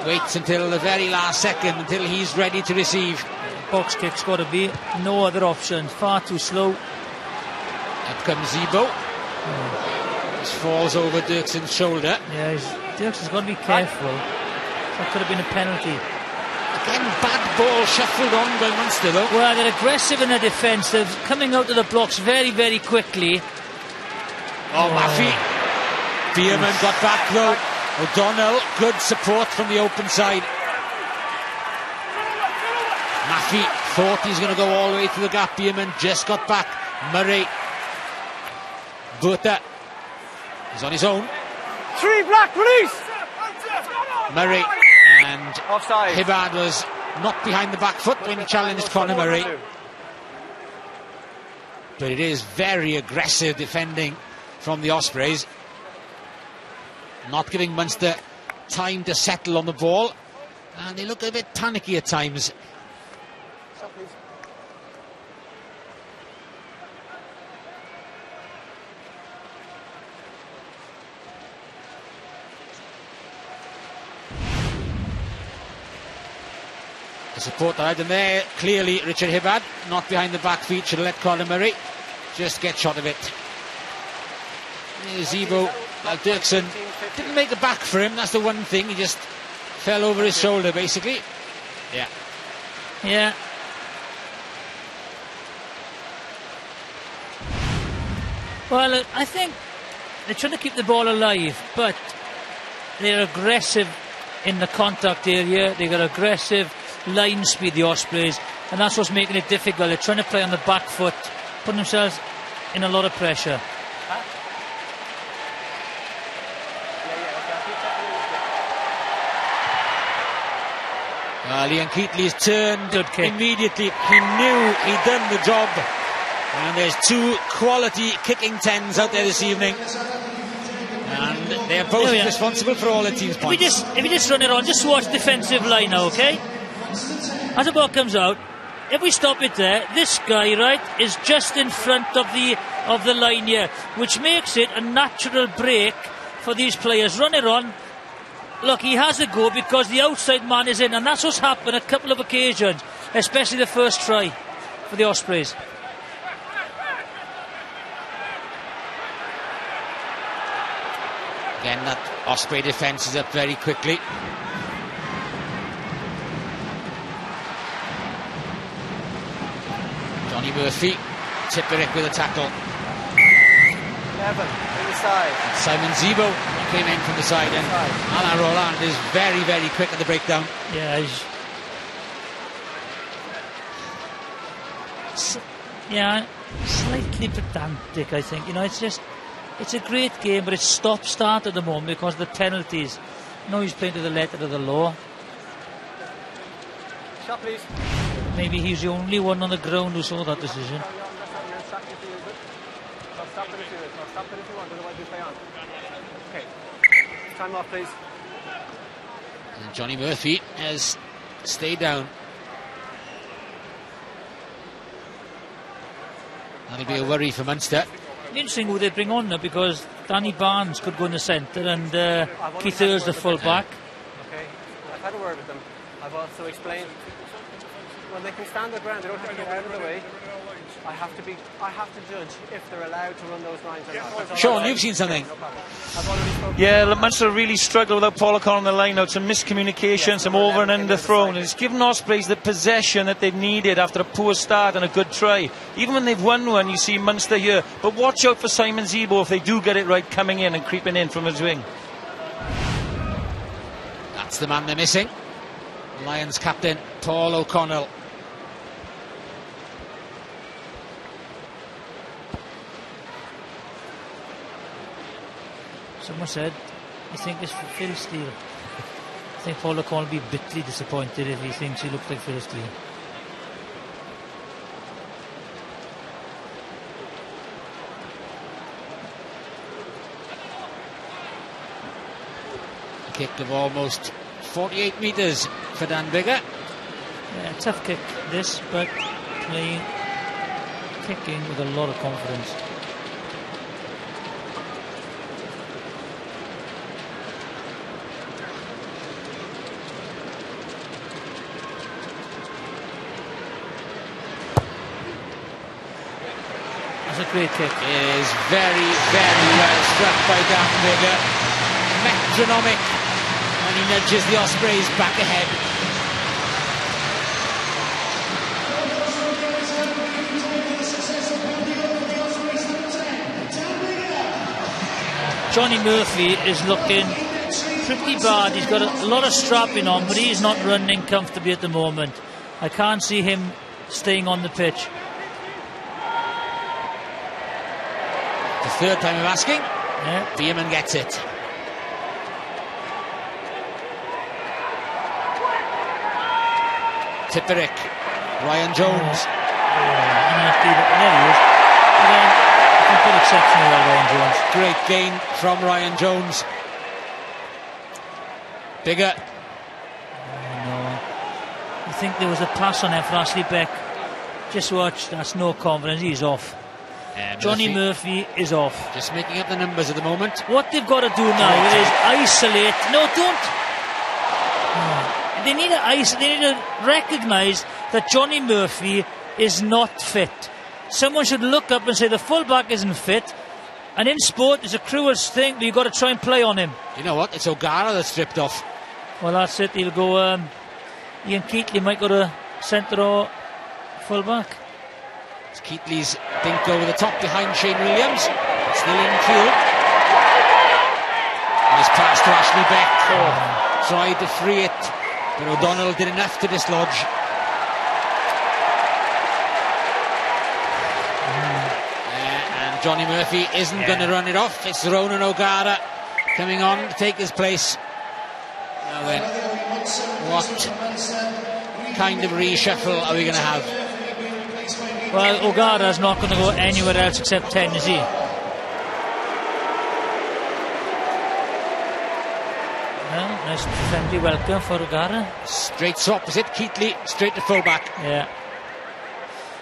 waits until the very last second, until he's ready to receive. Box kick's got to be. No other option. Far too slow. Up comes Zebo. This falls over Dirksen's shoulder. Yeah, Dirksen's got to be careful. That could have been a penalty. Again, bad ball shuffled on by Munster though. Well, they're aggressive in their defence. They're coming out of the blocks very, very quickly. Maffey. Bierman got back though. O'Donnell, good support from the open side. Maffey thought he's going to go all the way to the gap. Bierman just got back. Murray. Buta is on his own. 3 black, release! Murray and Offside. Hibbard was not behind the back foot when he challenged Conor Murray. But it is very aggressive defending from the Ospreys. Not giving Munster time to settle on the ball. And they look a bit panicky at times. The support that I had in there, clearly Richard Hibbard, not behind the back feet, should have let Conor Murray just get shot of it. Zebo, Dirksen didn't make a back for him, that's the one thing, he just fell over his shoulder basically. Yeah. Well, I think they're trying to keep the ball alive, but they're aggressive in the contact area. They got aggressive line speed, the Ospreys, and that's what's making it difficult. They're trying to play on the back foot, putting themselves in a lot of pressure. Liam Keatley's turned immediately. He knew he'd done the job. And there's 2 quality kicking 10s out there this evening. And they're both responsible for all the team's points. If we just run it on, just watch defensive line now, okay? As the ball comes out, if we stop it there, this guy, right, is just in front of the line here, which makes it a natural break for these players. Run it on. Look, he has a go because the outside man is in, and that's what's happened a couple of occasions, especially the first try for the Ospreys. Again, that Osprey defence is up very quickly. Johnny Murphy, Tipperick with a tackle. 11, to the side. And Simon Zebo came in from the side, and Alain Roland is very, very quick at the breakdown. Yeah, slightly pedantic, I think. You know, it's a great game, but it's stop-start at the moment because of the penalties. No, he's playing to the letter of the law. Shot, please. Maybe he's the only one on the ground who saw that decision. Stop it if you want, otherwise we play on. Okay. Time off, please. And Johnny Murphy has stayed down. That'll be a worry for Munster. Interesting who they bring on now, because Danny Barnes could go in the centre and Keith Earls the full back. Okay, I've had a word with them. I've also explained when they can stand their ground, they don't have to get out of the way. I have to judge if they're allowed to run those lines or not. Sean, you've seen something. Yeah, Munster really struggled without Paul O'Connell on the line out. Some miscommunication, some over and under thrown. And it's given Ospreys the possession that they've needed after a poor start and a good try. Even when they've won one, you see Munster here. But watch out for Simon Zebo if they do get it right, coming in and creeping in from his wing. That's the man they're missing. Lions captain Paul O'Connell. Someone said, you think it's Phil Steele? I think Paul O'Connell will be bitterly disappointed if he thinks he looks like Phil Steele. A kick of almost 48 metres for Dan Biggar. Yeah, tough kick this, but kicking with a lot of confidence. That's a great kick. It is very, very well struck by Dan Biggar. Metronomic. And he nudges the Ospreys back ahead. Johnny Murphy is looking pretty bad. He's got a lot of strapping on, but he's not running comfortably at the moment. I can't see him staying on the pitch. The third time of asking. Yeah. Beerman gets it. Tipperick. Ryan Jones. There he is. Again, good exceptional by Ryan Jones. Great gain from Ryan Jones. Biggar. No. I think there was a pass on there for Ashley Beck. Just watch, that's no confidence, he's off. Johnny Murphy is off. Just making up the numbers at the moment. What they've got to do now is isolate. No, don't. They need to recognise that Johnny Murphy is not fit. Someone should look up and say the fullback isn't fit. And in sport, it's a cruel thing, but you've got to try and play on him. You know what? It's O'Gara that's stripped off. Well, that's it. He'll go. Ian Keatley might go to centre or fullback. It's Keatley's dink over the top behind Shane Williams. It's still in field. And his pass to Ashley Beck. Tried to free it, but O'Donnell did enough to dislodge. And Johnny Murphy isn't going to run it off. It's Ronan O'Gara coming on to take his place. Now then, what kind of reshuffle are we going to have? Well, O'Gara's not going to go anywhere else except 10, is he? Well, nice friendly welcome for O'Gara. Straight swap, is it? Keatley, straight to full-back. Yeah.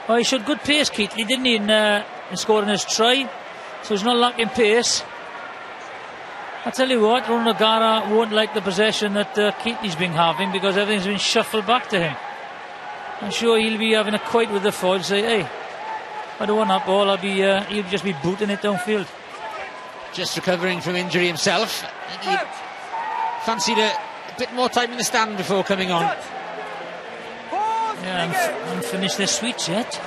Oh, he showed good pace, Keatley, didn't he, in scoring his try? So he's not lacking pace. I tell you what, Ron O'Gara won't like the possession that Keatley's been having, because everything's been shuffled back to him. I'm sure he'll be having a quite with the forward, say, hey, I don't want that ball, he'll just be booting it downfield. Just recovering from injury himself. He fancied a bit more time in the stand before coming on. Yeah, I haven't finished their sweets yet.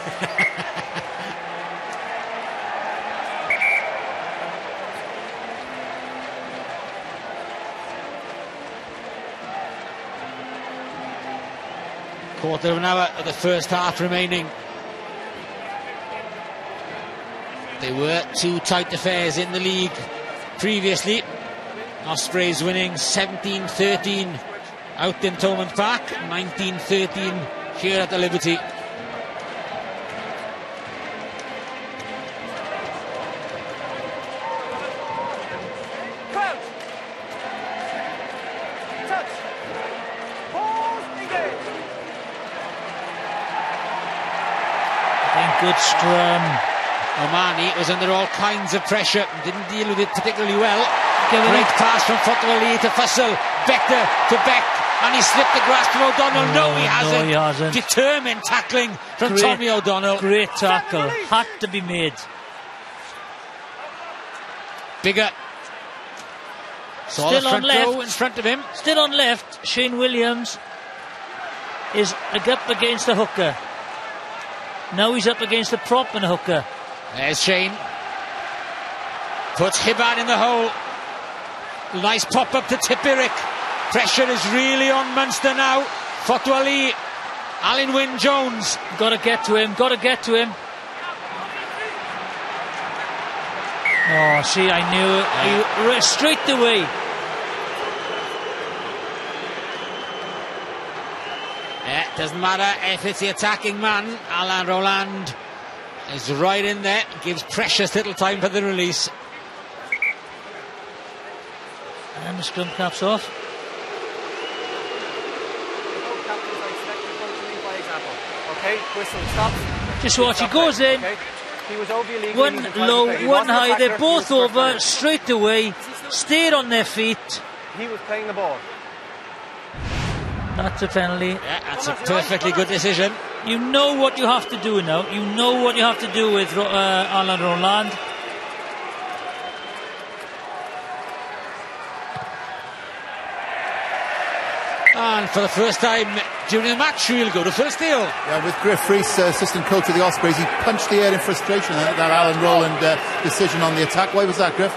Quarter of an hour of the first half remaining. They were two tight affairs in the league previously. Ospreys winning 17-13 out in Thomond Park, 19-13 here at the Liberty. Good scrum. Omani was under all kinds of pressure and didn't deal with it particularly well. Great pass from Fotwali to Fussell. Becker to Beck, and he slipped the grasp from O'Donnell. No, he hasn't. Determined tackling from Tommy O'Donnell. Great tackle. Had to be made. Bigger. Still on left. In front of him. Still on left. Shane Williams is up against the hooker. Now he's up against the prop and a hooker. There's Shane. Puts Hibbard in the hole. Nice pop up to Tipiric. Pressure is really on Munster now. Fotwali, Alan Wynne Jones. Got to get to him. Oh, see, I knew it. He straight away. Doesn't matter if it's the attacking man. Alain Roland is right in there. Gives precious little time for the release. And the scrum caps off. Okay, whistle stops. Just watch, he goes in. Okay. He was over your league. One low, one high. They're both over straight away. Stayed on their feet. He was playing the ball. That's a penalty. Yeah, that's a perfectly good decision. You know what you have to do now. You know what you have to do with Alain Roland. And for the first time during the match, he'll go to full steal. Yeah, with Griff Rees, assistant coach of the Ospreys, he punched the air in frustration at that Alan Roland decision on the attack. Why was that, Griff?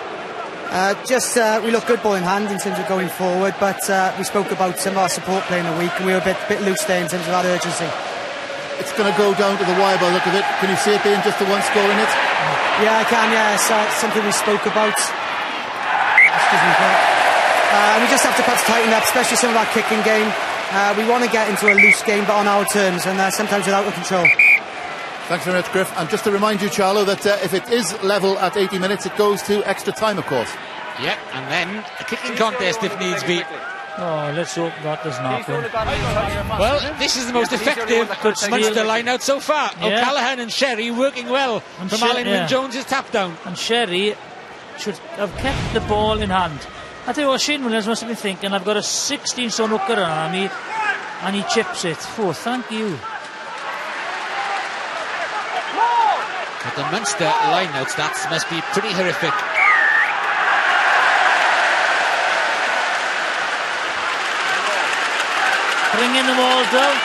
We look good ball in hand in terms of going forward, but we spoke about some of our support play in the week, and we were a bit loose there in terms of that urgency. It's going to go down to the wire by the look of it. Can you see it being just the one score in it? Yeah, I can, yeah. It's something we spoke about. Excuse me, we just have to perhaps tighten up, especially some of our kicking game. We want to get into a loose game, but on our terms, and sometimes with out of control. Thanks very much, Griff. And just to remind you, Charlo, that if it is level at 80 minutes, it goes to extra time, of course. Yep, and then a kicking contest if needs be. Oh, let's hope that doesn't happen. Well, this is the most effective Munster line out so far. Yeah. O'Callaghan and Sherry working well And from Alan Wynne Jones' tap down. And Sherry should have kept the ball in hand. I tell you what, Shane Williams must have been thinking, I've got a 16-stone hooker on me, and he chips it. Oh, thank you. But the Munster line-out stats must be pretty horrific. Bringing them all down.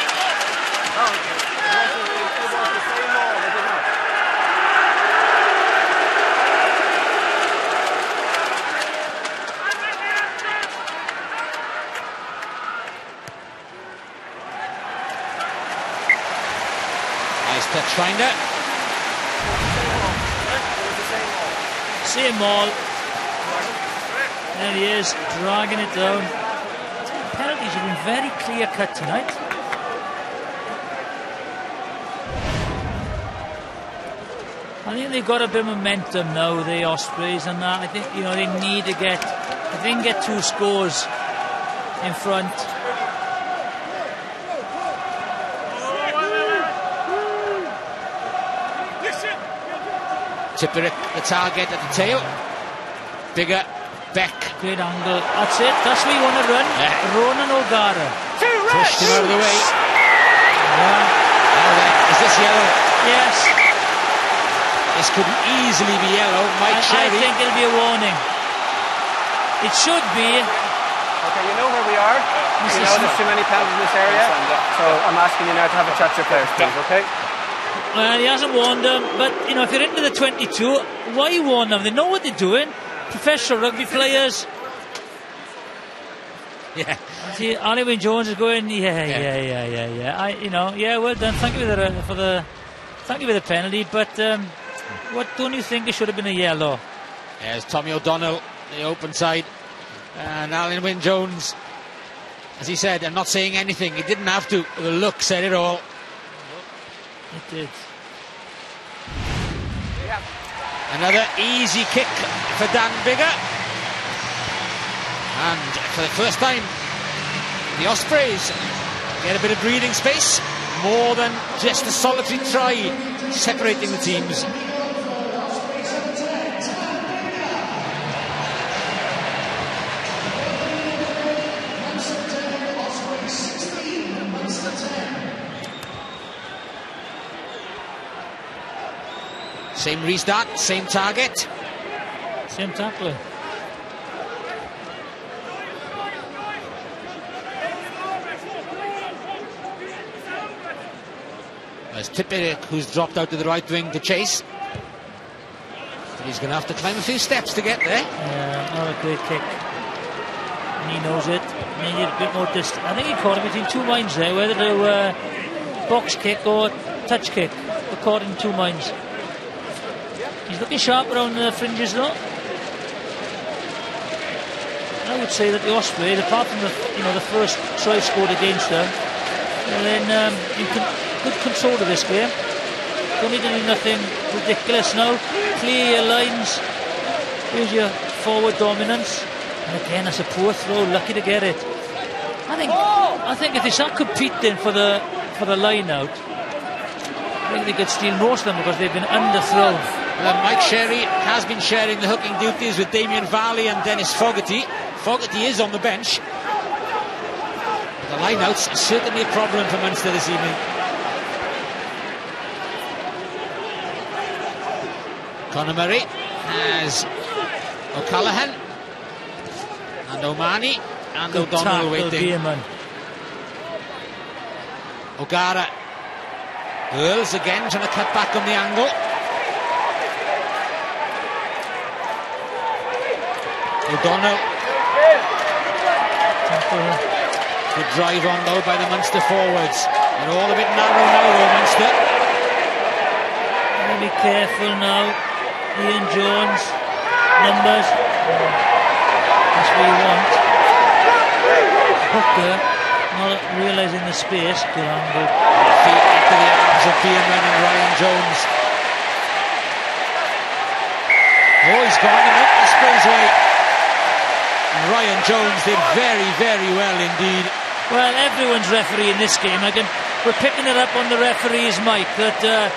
Nice touch finder. Same ball. There he is, dragging it down. Penalties have been very clear cut tonight. I think they've got a bit of momentum now, the Ospreys, and I think they need to get. If they can get 2 scores in front. Tipperick, the target at the tail. Bigger, Beck. Great angle. That's it. That's where you want to run. Yeah. Ronan O'Gara. Pushed him out of the way. Yeah. Now then, is this yellow? Yes. This could easily be yellow. Mike I Sherry. think it'll be a warning. It should be. Okay, you know where we are. You know there's too many penalties in this area. So I'm asking you now to have a chat to your players, please, okay? Well, he hasn't warned them, but if you're into the 22, why warn them? They know what they're doing. Professional rugby players. Yeah. See, Oliver Jones is going. Yeah. Well done. Thank you for the penalty. But what don't you think it should have been a yellow? There's Tommy O'Donnell, the open side, and Alan Wynne-Jones. As he said, I'm not saying anything. He didn't have to. The look said it all. It did. Another easy kick for Dan Biggar. And for the first time, the Ospreys get a bit of breathing space. More than just a solitary try separating the teams. Same restart, same target. Same tackler. There's Tipperick, who's dropped out to the right wing to chase. But he's going to have to climb a few steps to get there. Yeah, not a great kick. And he knows it. He needed a bit more distance. I think he caught it between 2 minds there, whether to box kick or touch kick. But caught in 2 minds. He's looking sharp around the fringes though. I would say that the Ospreys, apart from the first try scored against them, then in good control of this game. Don't need to do nothing ridiculous now. Clear your lines. Here's your forward dominance. And again, that's a poor throw. Lucky to get it. I think if they start competing for the line out, I think they could steal most of them because they've been underthrown. Mike Sherry has been sharing the hooking duties with Damien Varley and Dennis Fogarty. Fogarty is on the bench. The line-outs are certainly a problem for Munster this evening. Conor Murray has O'Callaghan and O'Mahony and O'Donnell waiting. O'Gara hurls again, trying to cut back on the angle. O'Donnell. Good drive on though by the Munster forwards. They're all a bit narrow now though, Munster. Be careful now. Ian Jones. Numbers. That's what you want. Hooker not realising the space. Good angle. Feet into the arms of Beerman and Ryan Jones. Oh, he's gone and out the Ospreys way. And Ryan Jones did very, very well indeed. Well, everyone's referee in this game. We're picking it up on the referee's mic that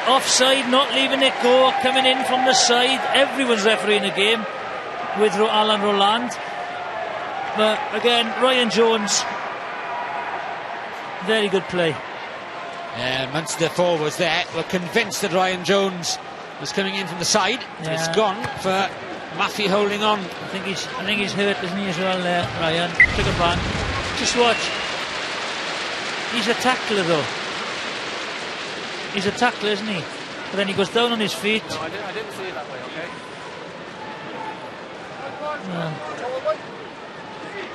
offside, not leaving it go, coming in from the side. Everyone's refereeing the game with Alan Roland. But again, Ryan Jones, very good play. Munster forwards there were convinced that Ryan Jones was coming in from the side. Yeah. It's gone for Maffey holding on. I think he's hurt, isn't he, as well there, Ryan? Trigger ban. Just watch. He's a tackler though. He's a tackler, isn't he? But then he goes down on his feet. No, I didn't see it that way, okay?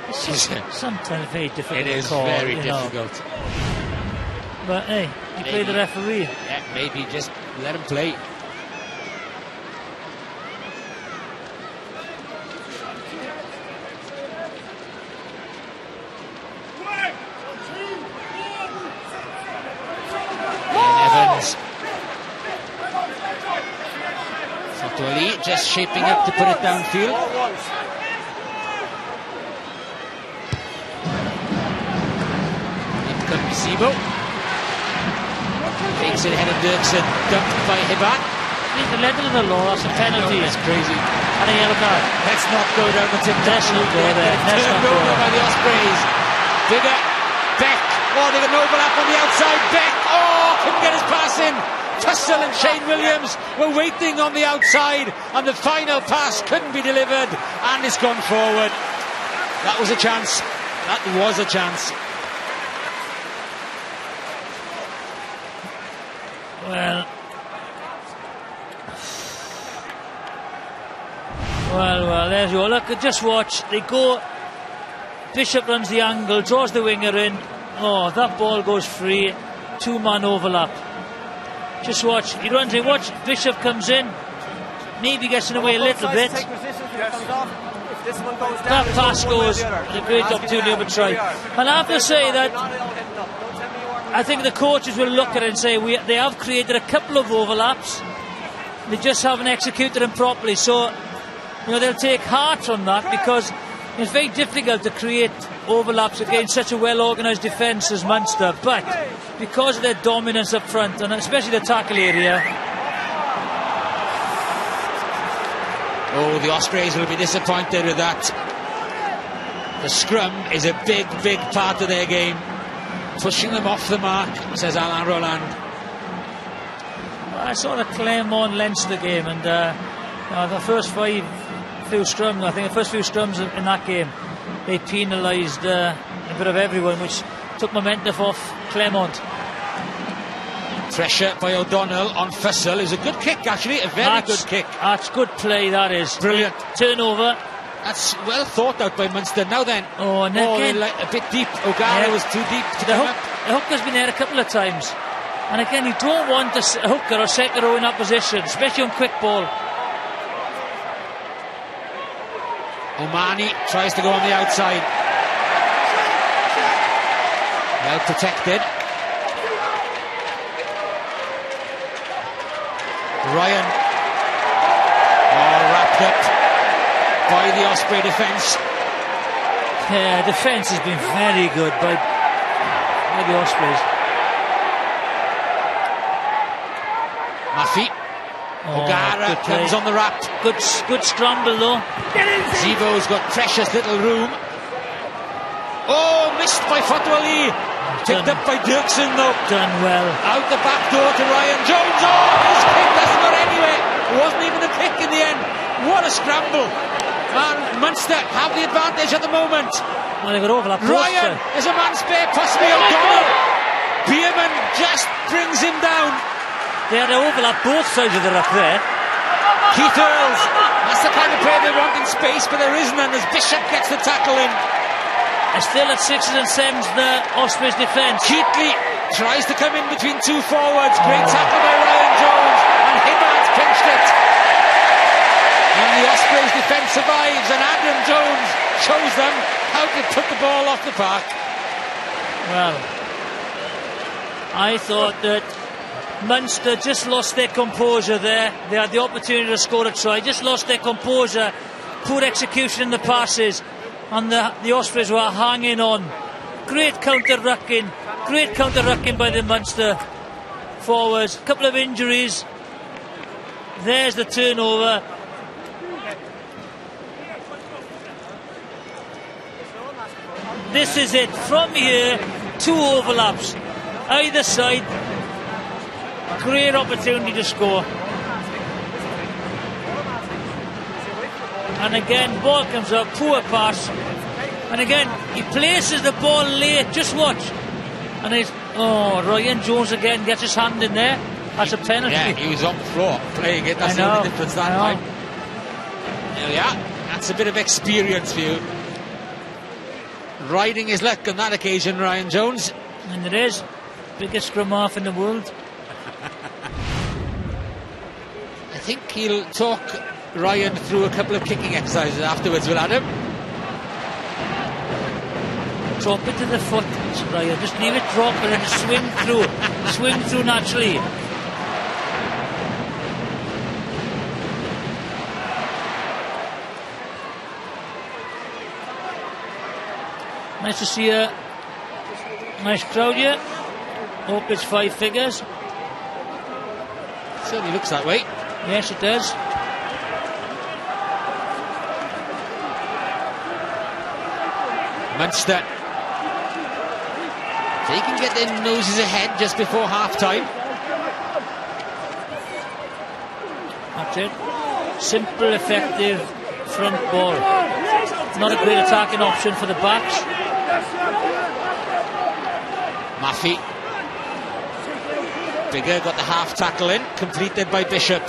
It's sometimes very difficult. It is to call, very difficult. But hey, you play the referee. Yeah, maybe just let him play. Fatwali just shaping up to put it downfield. In comes Rabo. Takes it ahead of Dirksen, dumped by Hibbert. He's the letter of the law, that's a penalty. That's crazy. And a yellow card. Let's not go down the tip. Let's not go there. Let's not go over by the Ospreys. Bigger. Beck. Oh, they got an overlap on the outside. Beck. Oh, couldn't get his pass in. Tussell and Shane Williams were waiting on the outside, and the final pass couldn't be delivered, and it's gone forward. That was a chance. That was a chance. Well, there you go. Look, just watch. They go. Bishop runs the angle, draws the winger in. Oh, that ball goes free. 2-man overlap. Just watch. He runs in. Watch. Bishop comes in. Maybe gets in the way a little bit. That pass goes. A great opportunity of a try. And I have to say that I think the coaches will look at it and say they have created a couple of overlaps. They just haven't executed them properly. So, they'll take heart from that, because it's very difficult to create overlaps against such a well-organised defence as Munster. But because of their dominance up front, and especially the tackle area. Oh, the Ospreys will be disappointed with that. The scrum is a big, big part of their game. Pushing them off the mark, says Alain Roland. I saw the Clermont-Leinster game, and the first few scrums in that game, they penalised a bit of everyone, which took momentum off Clermont. Pressure by O'Donnell on Fussell. It was a good kick, actually, a very good kick. That's good play, that is. Brilliant. Turnover. That's well thought out by Munster. Now then, a bit deep. O'Gara was too deep. The hooker's been there a couple of times. And again, you don't want a hooker or second row in that position, especially on quick ball. Omani tries to go on the outside. Well protected. Ryan. Wrapped up by the Osprey defence. Yeah, defence has been very good by the Ospreys. Maffei. O'Gara comes on the wrap. Good scramble though. Zivo's got precious little room. Oh, missed by Fatwali. Picked up by Dirksen though. Done well. Out the back door to Ryan Jones. Oh, his kick doesn't go anywhere. It wasn't even a kick in the end. What a scramble. And Munster have the advantage at the moment. Well, they got overlap. Ryan is a man spare, possibly O'Donnell. Bierman just brings him down. They had to overlap both sides of the ruck there. Keith Earls, that's the kind of player they want in space, but there isn't, and as Bishop gets the tackle in. And still at 6s and 7s, the Ospreys defence. Keatley tries to come in between two forwards. Great tackle by Ryan Jones, and Hibbert pinched it. And the Ospreys defence survives, and Adam Jones shows them how to put the ball off the park. Well, I thought that Munster just lost their composure there. They had the opportunity to score a try, just lost their composure. Poor execution in the passes, and the Ospreys were hanging on. Great counter-rucking by the Munster forwards. A couple of injuries. There's the turnover. This is it. From here, 2 overlaps. Either side. Great opportunity to score. And again, ball comes up, poor pass. And again, he places the ball late. Just watch. And Ryan Jones again gets his hand in there. That's a penalty. Yeah, he was on the floor playing it. That's the only difference that time. There we are. That's a bit of experience for you. Riding his luck on that occasion, Ryan Jones. And it is. Biggest scrum half in the world. I think he'll talk Ryan through a couple of kicking exercises afterwards, will Adam? Drop it to the foot, Ryan. Just leave it drop and then swing through. Swing through naturally. Nice to see a nice crowd here. Hope it's 5 figures. Certainly looks that way. Yes, it does. Munster. They can get their noses ahead just before half-time. That's it. Simple, effective front ball. Not a great attacking option for the backs. Maffey. Bigger got the half tackle in, completed by Bishop.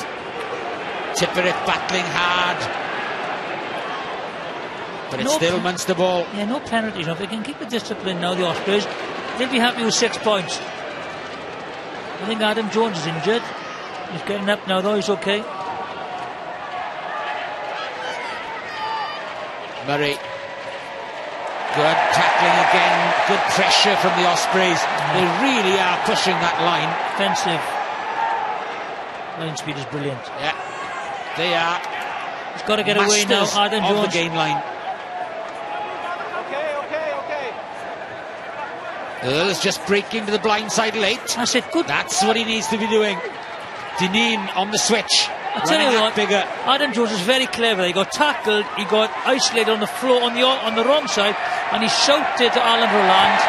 Tipperick battling hard. But it's still Munster ball. Yeah, no penalties. If they can keep the discipline now, the Ospreys, they'll be happy with 6 points. I think Adam Jones is injured. He's getting up now though, he's okay. Murray. Good tackling again. Good pressure from the Ospreys. They really are pushing that line. Offensive line speed is brilliant. Yeah, they are. He's got to get away now, Adam Jones. Of the gain line. Earl's just breaking to the blind side late. I said good. That's what he needs to be doing. Dineen on the switch. I tell you what, Bigger. Adam Jones is very clever. He got tackled, he got isolated on the floor on the wrong side, and he shouted to Alan Roland,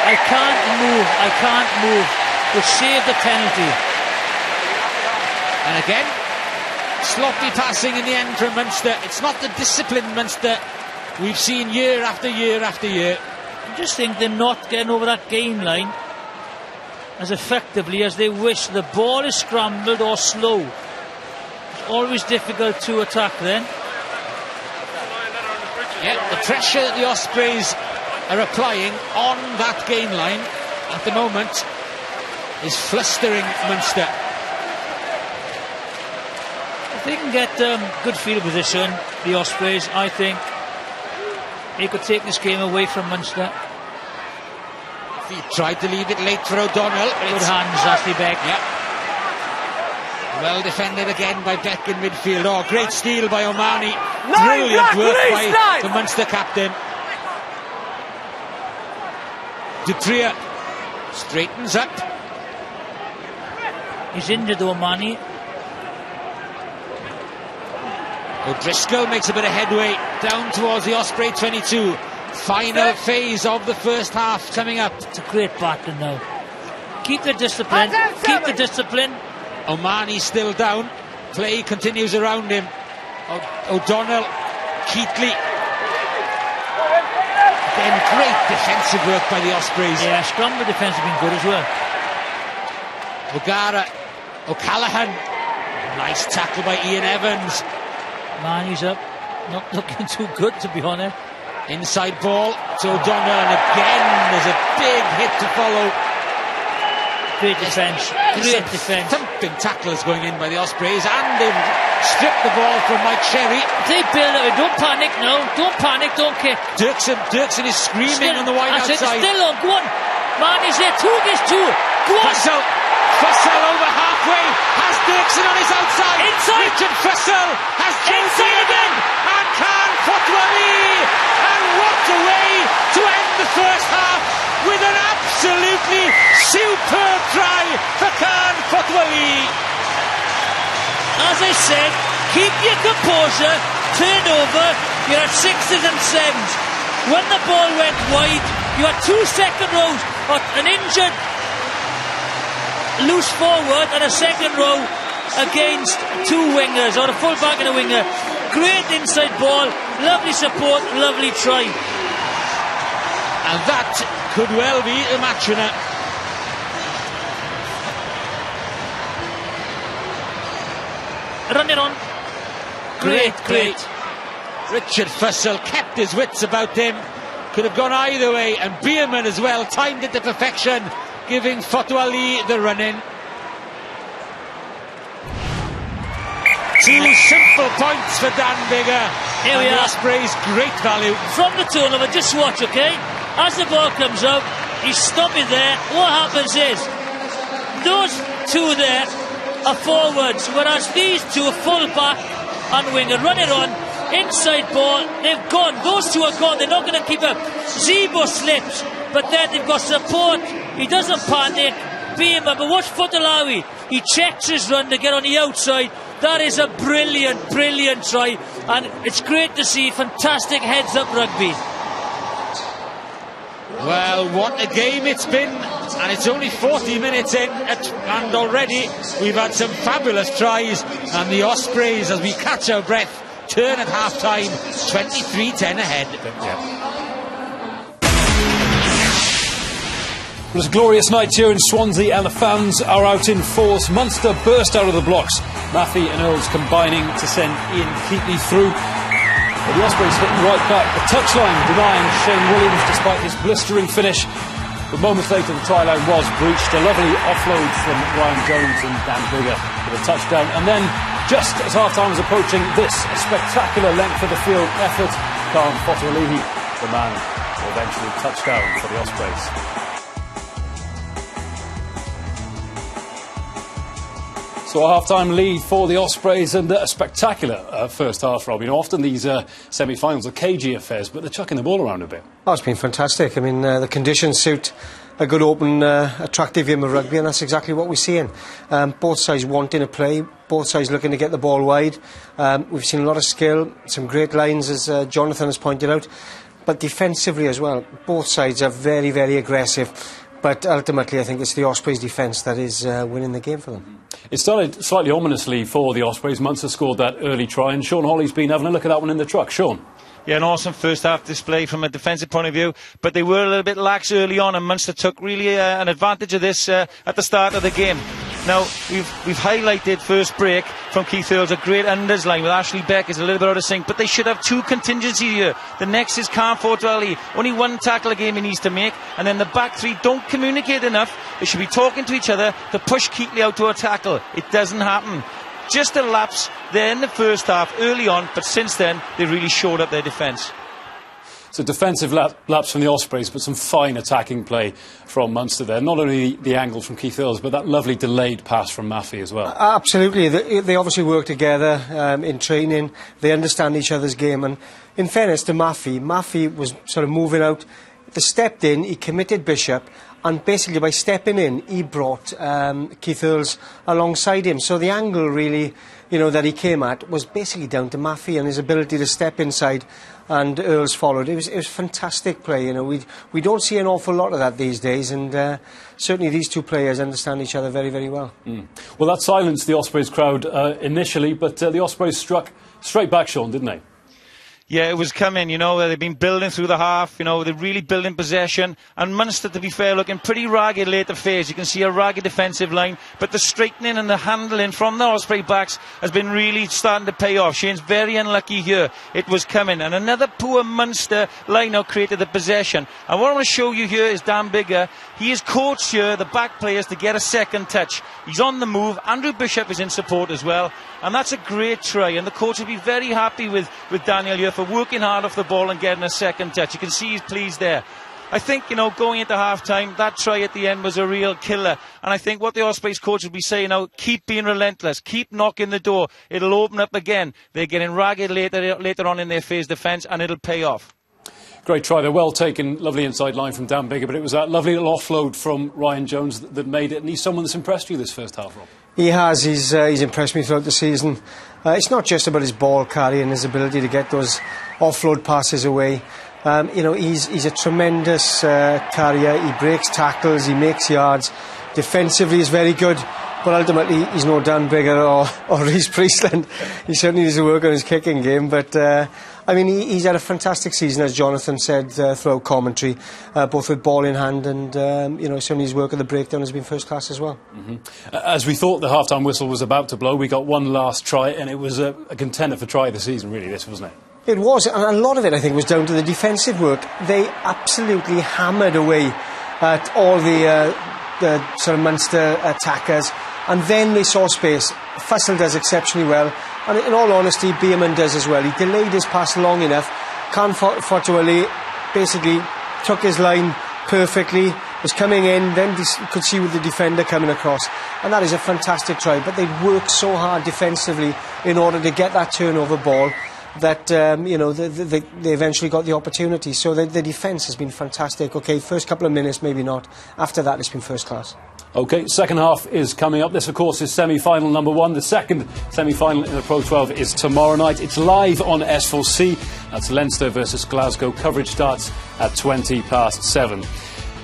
I can't move, which saved the penalty. And again, sloppy passing in the end from Munster. It's not the disciplined Munster we've seen year after year after year. I just think they're not getting over that gain line as effectively as they wish. The ball is scrambled or slow. It's always difficult to attack then. Yeah, the pressure that the Ospreys are applying on that gain line at the moment is flustering Munster. If they can get good field position, the Ospreys, I think they could take this game away from Munster. He tried to leave it late for O'Donnell. Good hands, Ashley Beck. Yeah. Well defended again by Beck in midfield. Oh, great steal by O'Mahony. Brilliant work by the Munster captain. Dutrier straightens up. He's injured, O'Mahony. O'Driscoll makes a bit of headway down towards the Osprey 22. Final phase of the first half coming up. It's a great battle now. Keep the discipline. Keep the discipline. O'Mahony still down. Play continues around him. O'Donnell, Keatley. Again, great defensive work by the Ospreys. Yeah, scramble defence has been good as well. O'Gara, O'Callaghan. Nice tackle by Ian Evans. Mahony's up. Not looking too good, to be honest. Inside ball to O'Donnell, and again there's a big hit to follow. Great defence. Great defence. Thumping tackles going in by the Ospreys, and they've stripped the ball from Mike Sherry. They build it. Don't panic now. Don't panic. Don't kick. Dirksen is screaming on the wide outside. Still on. Go on. Mahony's there. 2 against 2. Go on. Fussell over halfway. Has Dirksen on his outside. Inside. Richard Fussell has Josie again. And Khan Fotwali. And what a way to end the first half with an absolutely superb try for Khan Fotwali. As I said, keep your composure, turn over, you're at 6s and 7s. When the ball went wide, you had 2 second rows, an injured loose forward and a second row against 2 wingers, or a full back and a winger. Great inside ball, lovely support, lovely try. And that could well be a match winner. Run it on. Great. Richard Fussell kept his wits about him. Could have gone either way, and Bierman as well timed it to perfection, giving Fotwali the run-in. 2 simple points for Dan Bigger. Here we are. Ospreys, great value. From the turnover, just watch, okay? As the ball comes out, he's stopping there. What happens is, those 2 there are forwards, whereas these 2 are full back and winger. Run it on. inside ball, they've gone. Those two are gone. They're not going to keep up. Zebo slips, but then they've got support. He doesn't panic. But watch Fotolawi. He checks his run to get on the outside. That is a brilliant, brilliant try, and it's great to see fantastic heads-up rugby. Well, what a game it's been, and it's only 40 minutes in, and already we've had some fabulous tries, and the Ospreys, as we catch our breath, turn at half-time, 23-10 ahead. Yeah. It was a glorious night here in Swansea, and the fans are out in force. Munster burst out of the blocks. Maffey and Earls combining to send Ian Keatley through. But the Ospreys hitting right back. The touchline denying Shane Williams despite his blistering finish. But moments later the try line was breached. A lovely offload from Ryan Jones and Dan Bigger with a touchdown. And then, just as half-time was approaching, a spectacular length of the field effort. Khan Fotolihi, the man who eventually touchdown for the Ospreys. So a half-time lead for the Ospreys, and a spectacular first half, Rob. You know, often these semi-finals are cagey affairs, but they're chucking the ball around a bit. Oh, it's been fantastic. I mean, the conditions suit a good, open, attractive game of rugby, and that's exactly what we're seeing. Both sides wanting to play, both sides looking to get the ball wide. We've seen a lot of skill, some great lines, as Jonathan has pointed out, but defensively as well. Both sides are very, very aggressive. But ultimately, I think it's the Ospreys' defence that is winning the game for them. It started slightly ominously for the Ospreys. Munster scored that early try, and Sean Hawley's been having a look at that one in the truck. Sean? Yeah, an awesome first half display from a defensive point of view, but they were a little bit lax early on, and Munster took really an advantage of this at the start of the game. Now, we've highlighted first break from Keith Earls, a great unders line with Ashley Beck is a little bit out of sync, but they should have two contingencies here. The next is Khan Fotolawi. Only one tackle a game he needs to make, and then the back three don't communicate enough. They should be talking to each other to push Keatley out to a tackle. It doesn't happen. Just a lapse there in the first half early on, but since then they really showed up their defence. So defensive lapse from the Ospreys, but some fine attacking play from Munster there. Not only the angle from Keith Earls, but that lovely delayed pass from Maffey as well. Absolutely. They obviously work together in training. They understand each other's game. And in fairness to Maffey was sort of moving out. They stepped in, he committed Bishop, and basically by stepping in, he brought Keith Earls alongside him. So the angle really, that he came at was basically down to Maffey and his ability to step inside, and Earls followed. It was fantastic play. We don't see an awful lot of that these days, and certainly these two players understand each other very, very well. Well, that silenced the Ospreys crowd initially, but the Ospreys struck straight back, Sean, didn't they? Yeah, it was coming, they've been building through the half, they're really building possession, and Munster, to be fair, looking pretty ragged late the phase. You can see a ragged defensive line, but the straightening and the handling from the Osprey backs has been really starting to pay off. Shane's very unlucky here. It was coming, and another poor Munster line now created the possession. And what I want to show you here is Dan Bigger. He has coached here the back players to get a second touch. He's on the move. Andrew Bishop is in support as well, and that's a great try, and the coach will be very happy with Daniel here for working hard off the ball and getting a second touch. You can see he's pleased there. I think, going into half-time, that try at the end was a real killer. And I think what the Ospreys coach will be saying now, keep being relentless, keep knocking the door. It'll open up again. They're getting ragged later on in their phase defence, and it'll pay off. Great try. They're well taken. Lovely inside line from Dan Bigger, but it was that lovely little offload from Ryan Jones that made it. And he's someone that's impressed you this first half, Rob. He has. He's impressed me throughout the season. It's not just about his ball carry and his ability to get those offload passes away. He's a tremendous carrier. He breaks tackles, he makes yards. Defensively, he's very good. But ultimately, he's no Dan Bigger or Rhys Priestland. He certainly needs to work on his kicking game. But, he's had a fantastic season, as Jonathan said throughout commentary, both with ball in hand and, certainly his work at the breakdown has been first class as well. As we thought the half-time whistle was about to blow, we got one last try, and it was a contender for try of the season, really, this, wasn't it? It was, and a lot of it, I think, was down to the defensive work. They absolutely hammered away at all the sort of Munster attackers. And then they saw space. Fussell does exceptionally well, and in all honesty, Beerman does as well. He delayed his pass long enough. Khan Fotolawi basically took his line perfectly, was coming in, then could see with the defender coming across, and that is a fantastic try. But they worked so hard defensively in order to get that turnover ball. that they eventually got the opportunity. So the defence has been fantastic. Okay, first couple of minutes maybe not. After that, it's been first class. OK, second half is coming up. This, of course, is semi-final number 1. The second semi-final in the Pro 12 is tomorrow night. It's live on S4C. That's Leinster versus Glasgow. Coverage starts at 7:20.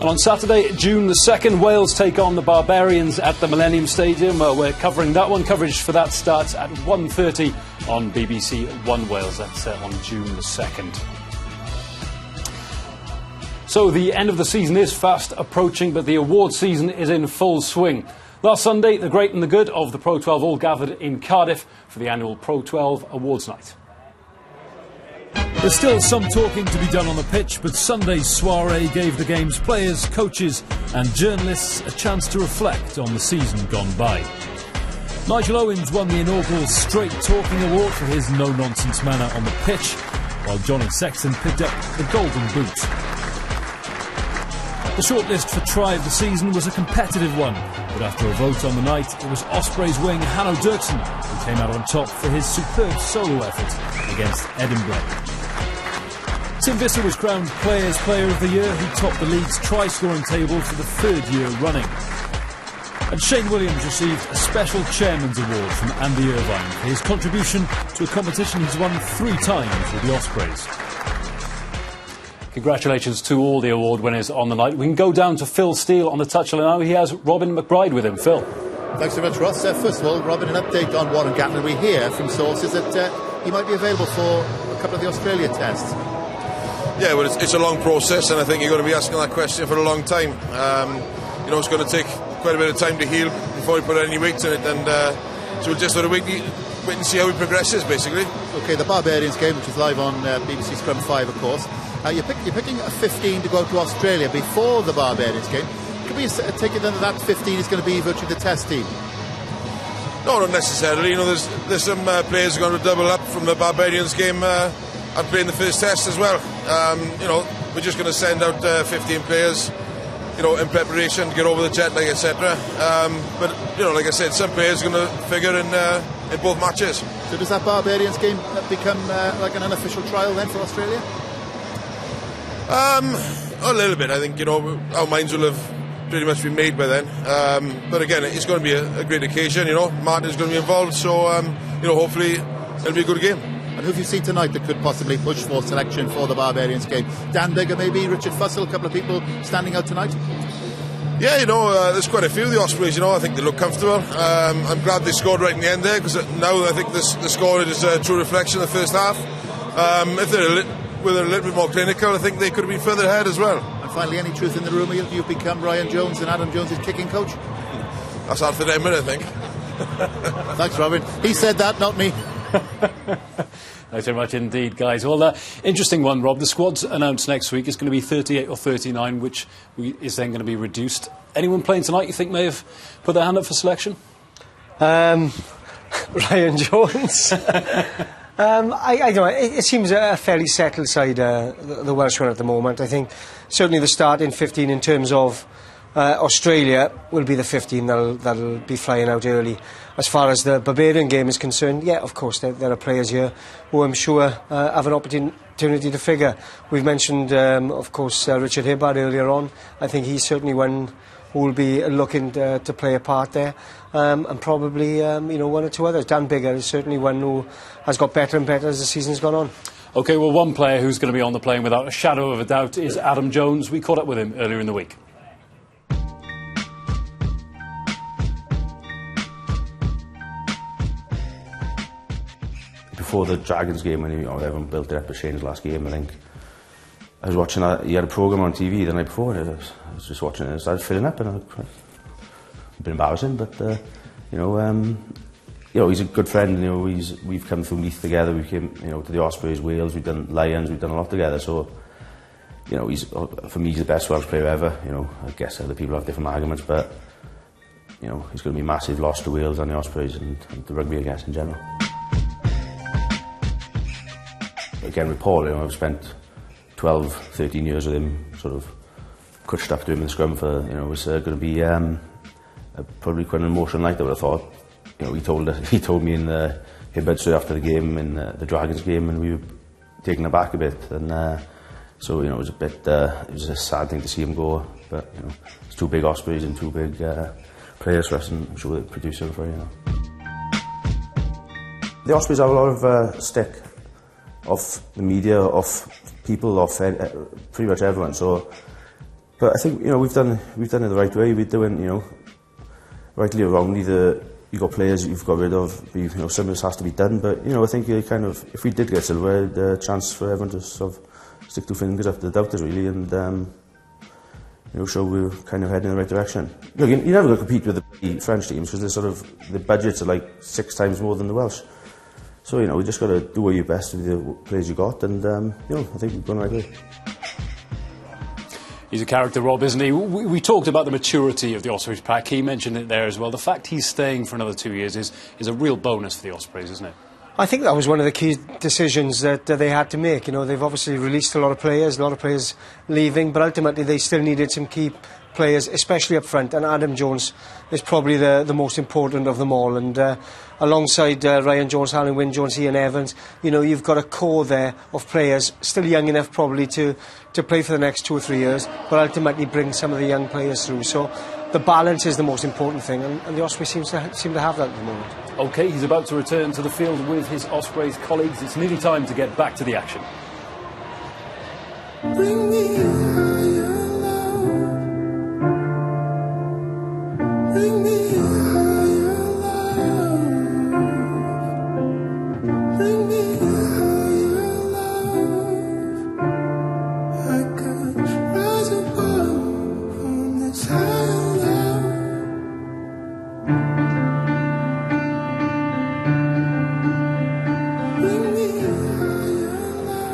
And on Saturday, June the 2nd, Wales take on the Barbarians at the Millennium Stadium. We're covering that one. Coverage for that starts at 1:30 on BBC One Wales. That's on June the 2nd. So the end of the season is fast approaching, but the award season is in full swing. Last Sunday, the great and the good of the Pro 12 all gathered in Cardiff for the annual Pro 12 Awards Night. There's still some talking to be done on the pitch, but Sunday's soiree gave the game's players, coaches and journalists a chance to reflect on the season gone by. Nigel Owens won the inaugural Straight Talking Award for his no-nonsense manner on the pitch, while Johnny Sexton picked up the Golden Boot. The shortlist for Try of the Season was a competitive one, but after a vote on the night, it was Ospreys wing Hanno Dirksen who came out on top for his superb solo effort against Edinburgh. Tim Visser was crowned Players' Player of the Year, who topped the league's try-scoring table for the 3rd year running. And Shane Williams received a special Chairman's Award from Andy Irvine for his contribution to a competition he's won 3 times with the Ospreys. Congratulations to all the award winners on the night. We can go down to Phil Steele on the touchline now. He has Robin McBride with him. Phil. Thanks very much, Ross. First of all, Robin, an update on Warren Gatland. We hear from sources that he might be available for a couple of the Australia tests. Yeah, well, it's a long process, and I think you're going to be asking that question for a long time. It's going to take quite a bit of time to heal before we put any weight in it, and so we'll just sort of wait and see how he progresses, basically. OK, the Barbarians game, which is live on BBC Scrum 5, of course. You're picking a 15 to go to Australia before the Barbarians game. Could we take it then that 15 is going to be virtually the test team? No, not necessarily. There's some players who are going to double up from the Barbarians game and play in the first test as well. We're just going to send out 15 players, in preparation to get over the jet lag, etc. But like I said, some players are going to figure in both matches. So does that Barbarians game become like an unofficial trial then for Australia? A little bit. I think our minds will have pretty much been made by then. But again, it's going to be a great occasion. Martin's going to be involved, so hopefully it'll be a good game. And who have you seen tonight that could possibly push for selection for the Barbarians game? Dan Biggar, maybe Richard Fussell, a couple of people standing out tonight. Yeah, there's quite a few of the Ospreys. I think they look comfortable. I'm glad they scored right in the end there, because now I think the score is a true reflection of the first half. If they're with a little bit more clinical, I think they could have been further ahead as well. And finally, any truth in the rumour you've become Ryan Jones and Adam Jones' kicking coach? That's after them, I think. Thanks, Robin. He said that, not me. Thanks very much indeed, guys. Well, interesting one, Rob. The squad's announced next week. It's going to be 38 or 39, which is then going to be reduced. Anyone playing tonight you think may have put their hand up for selection? Ryan Jones. I don't know. It seems a fairly settled side, the Welsh one at the moment. I think certainly the starting 15 in terms of Australia will be the 15 that'll be flying out early. As far as the Barbarian game is concerned, yeah, of course, there are players here who I'm sure have an opportunity to figure. We've mentioned, of course, Richard Hibbard earlier on. I think he's certainly one who will be looking to play a part there. And probably, one or two others. Dan Biggar is certainly one who has got better and better as the season's gone on. OK, well, one player who's going to be on the plane without a shadow of a doubt is Adam Jones. We caught up with him earlier in the week. Before the Dragons game, when everyone built it up for Shane's last game, I think I was watching that. He had a programme on TV the night before, and I was just watching it and it started filling up, and a bit embarrassing, but he's a good friend. We've come through Leith together. We came to the Ospreys, Wales. We've done Lions. We've done a lot together. So for me, he's the best Welsh player ever. I guess other people have different arguments, but he's going to be a massive loss to Wales and the Ospreys and the rugby, I guess, in general. Again, with Paul, I've spent 12, 13 years with him, sort of cut stuff to him in the scrum for, it's going to be probably quite an emotional night, I would have thought. He told me in the Hibbert straight after the game in the Dragons game, and we were taken aback a bit. And so it was a bit. It was a sad thing to see him go, but it's two big Ospreys and two big players for us, and I'm sure they produce it for The Ospreys have a lot of stick of the media, of people, of pretty much everyone. So, but I think we've done it the right way. We're doing rightly or wrongly. You got players that you've got rid of. Some of this has to be done. But I think if we did get silver, the chance for everyone to sort of stick two fingers up to the doubters really, and show we're kind of heading in the right direction. Look, you're never going to compete with the French teams because the budgets are like 6 times more than the Welsh. So we just got to do your best with the players you got, and I think we've gone the right way. He's a character, Rob, isn't he? We talked about the maturity of the Ospreys pack. He mentioned it there as well. The fact he's staying for another 2 years is a real bonus for the Ospreys, isn't it? I think that was one of the key decisions that they had to make. They've obviously released a lot of players leaving, but ultimately they still needed some key players, especially up front, and Adam Jones is probably the most important of them all. And alongside Ryan Jones, Alan Wynne Jones, Ian Evans, you've got a core there of players still young enough probably to play for the next 2 or 3 years, but ultimately bring some of the young players through. So the balance is the most important thing, and the Ospreys seem to have that at the moment. OK, he's about to return to the field with his Ospreys colleagues. It's nearly time to get back to the action. Bring me higher, love. Bring me higher, love. Bring me higher, love. I could rise above on this higher love.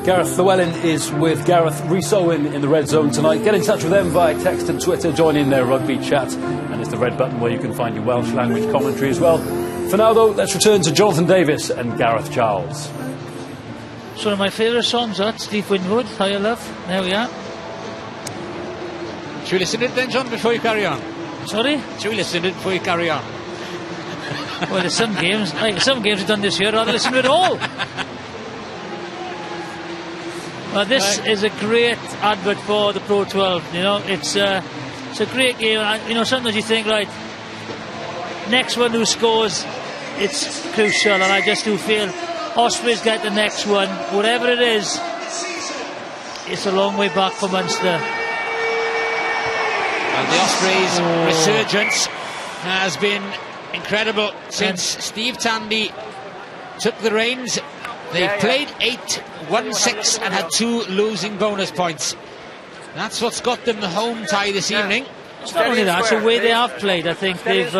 Gareth Llewellyn is with Gareth Rhys-Owen in the Red Zone tonight. Get in touch with them via text and Twitter. Join in their rugby chat. And it's the red button where you can find your Welsh language commentary as well. For now, though, let's return to Jonathan Davis and Gareth Charles. It's one of my favourite songs, that. Steve Winwood, Higher Love. There we are. Should we listen to it then, John, before you carry on? Sorry? Should we listen to it before you carry on? Well, there's some games we've done this year, I'd rather listen to it all. Well, this is a great advert for the Pro 12. It's a great game. Sometimes you think, right, next one who scores, it's crucial, and I just do feel Ospreys get the next one, whatever it is. It's a long way back for Munster. And the Ospreys' resurgence has been incredible since Steve Tandy took the reins. They've played 8, won 6 and had 2 losing bonus points. That's what's got them the home tie this evening. It's not only that, it's the way they have played. I think they've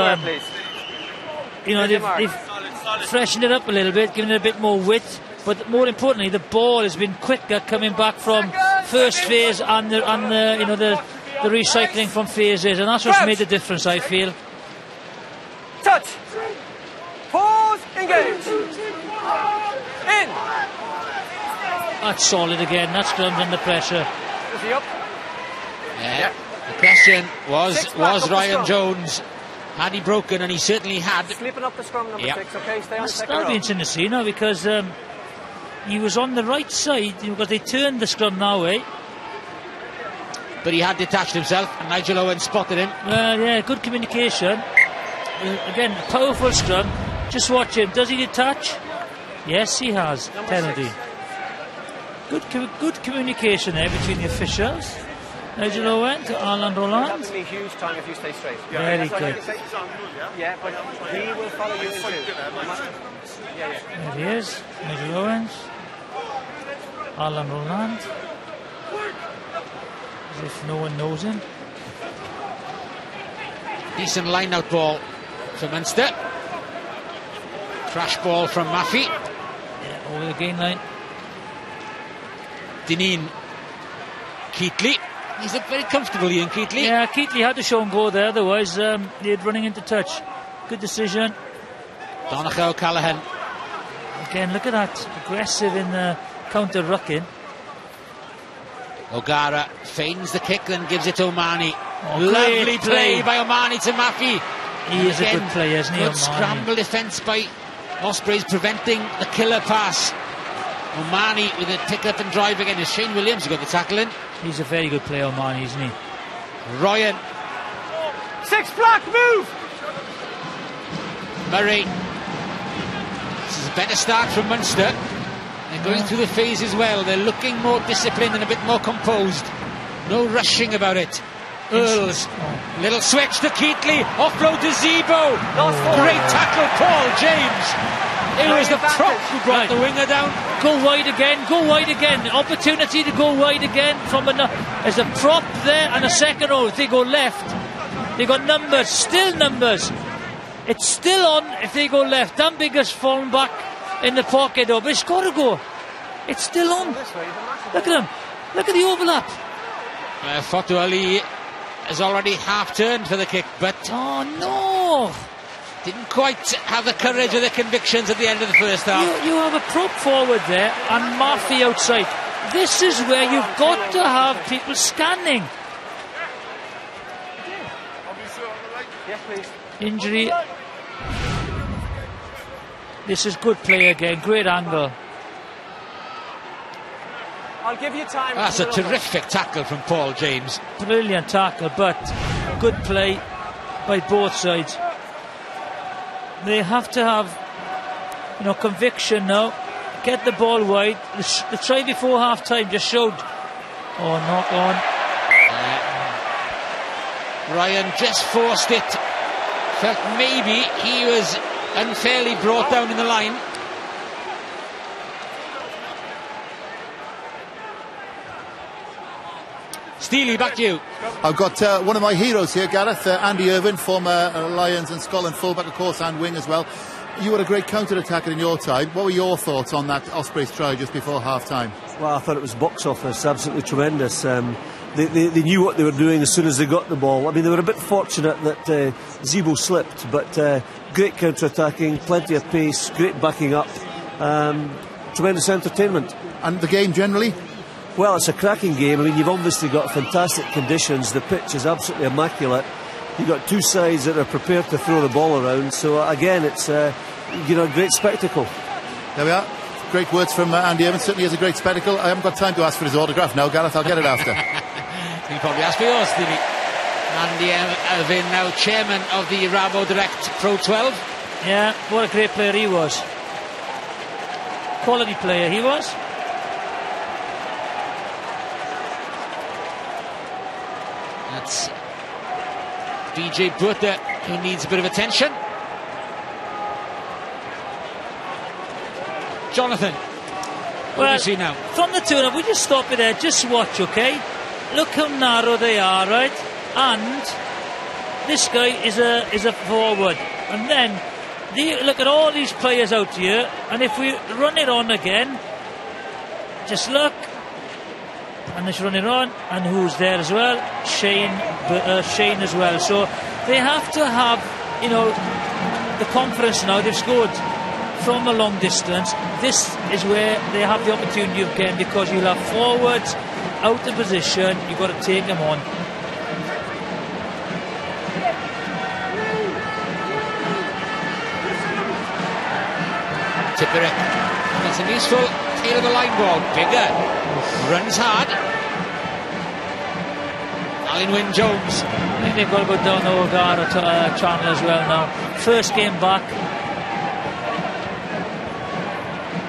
freshened it up a little bit, given it a bit more width. But more importantly, the ball has been quicker coming back from first phase and the recycling from phases, and that's what's made the difference, I feel. Touch. Pause. Engage. In. That's solid again. That's scrummed under pressure. Is he up? Yeah. The question was Ryan Jones, had he broken, and he certainly had. Slipping up the scrum, number 6. Okay, stay on the second row. That'll be interesting to see now, because he was on the right side because they turned the scrum that way. But he had detached himself, and Nigel Owen spotted him. Yeah, good communication. Again, powerful scrum. Just watch him. Does he detach? Yes, he has. Penalty. Good communication there between the officials. Nigel Owen to Alan Roland. That would be a huge time if you stay straight. Very good. Yeah, but he will follow you into. There he is. Nigel Owens. Alan Roland. As if no one knows him. Decent line-out ball for Munster. Crash ball from Maffey. Yeah, over the gain line. Dineen. Keatley. He's very comfortable, Ian Keatley. Yeah, Keatley had to show and go there, otherwise they'd running into touch. Good decision. Donegal O'Callaghan. Again, look at that. Aggressive in the counter-rucking. O'Gara feigns the kick, then gives it to O'Mahony. Lovely play by O'Mahony to Maffey. He is a good player, isn't he, Good O'Mahony? scramble defence by Ospreys preventing the killer pass. O'Mahony with a pick up and drive again. Is Shane Williams who got the tackle in? He's a very good player, O'Mahony, isn't he? Ryan. Six black, move! Murray. This is a better start from Munster. They're going through the phases well. They're looking more disciplined and a bit more composed. No rushing about it. Earls. Little switch to Keatley. Offload to Zebo. Great tackle, Paul James. It was the prop who brought the winger down. Go wide again, go wide again. Opportunity to go wide again from there's a prop there and a second row. If they go left, they got numbers, still numbers. It's still on if they go left. Dan Biggar's fallen back in the pocket, but it's got to go. It's still on. Look at him. Look at the overlap. Fatu Ali has already half turned for the kick, but oh no, didn't quite have the courage or the convictions at the end of the first half. You have a prop forward there and Murphy outside. This is where you've got to have people scanning. Yes, please. Injury. This is good play again, great angle. I'll give you time. That's a terrific tackle from Paul James. Brilliant tackle, but good play by both sides. They have to have, conviction now. Get the ball wide. The try before half time just showed. Oh, knock on. Ryan just forced it. Felt maybe he was unfairly brought down in the line. Steely, back to you. I've got one of my heroes here, Gareth, Andy Irvine, former Lions and Scotland fullback, of course, and wing as well. You were a great counter-attacker in your time. What were your thoughts on that Ospreys try just before half-time? Well, I thought it was box office, absolutely tremendous. They knew what they were doing as soon as they got the ball. I mean, they were a bit fortunate that Zebo slipped, but great counter-attacking, plenty of pace, great backing up, tremendous entertainment. And the game generally? Well, it's a cracking game. I mean, you've obviously got fantastic conditions. The pitch is absolutely immaculate. You've got two sides that are prepared to throw the ball around. So, again, it's a great spectacle. There we are. Great words from Andy Irvine. Certainly is a great spectacle. I haven't got time to ask for his autograph now, Gareth. I'll get it after. You probably ask for yours, did he? Andy Irvine, now chairman of the Rabo Direct Pro 12. Yeah, what a great player he was. Quality player he was. That's DJ Butter, who needs a bit of attention. Jonathan, what do you see now? From the turn-up, we just stop it there, just watch, okay? Look how narrow they are, right? And this guy is a forward. And then, look at all these players out here, and if we run it on again, just look, and let's run it on, and who's there as well? Shane as well. So they have to have, the confidence now. They've scored from a long distance. This is where they have the opportunity of getting, because you'll have forwards out of position. You've got to take them on. Tipperick, that's a useful tail of the line ball. Bigger runs hard. Alan Wynne Jones. I think they've got to go down the O'Gara channel as well now. First game back.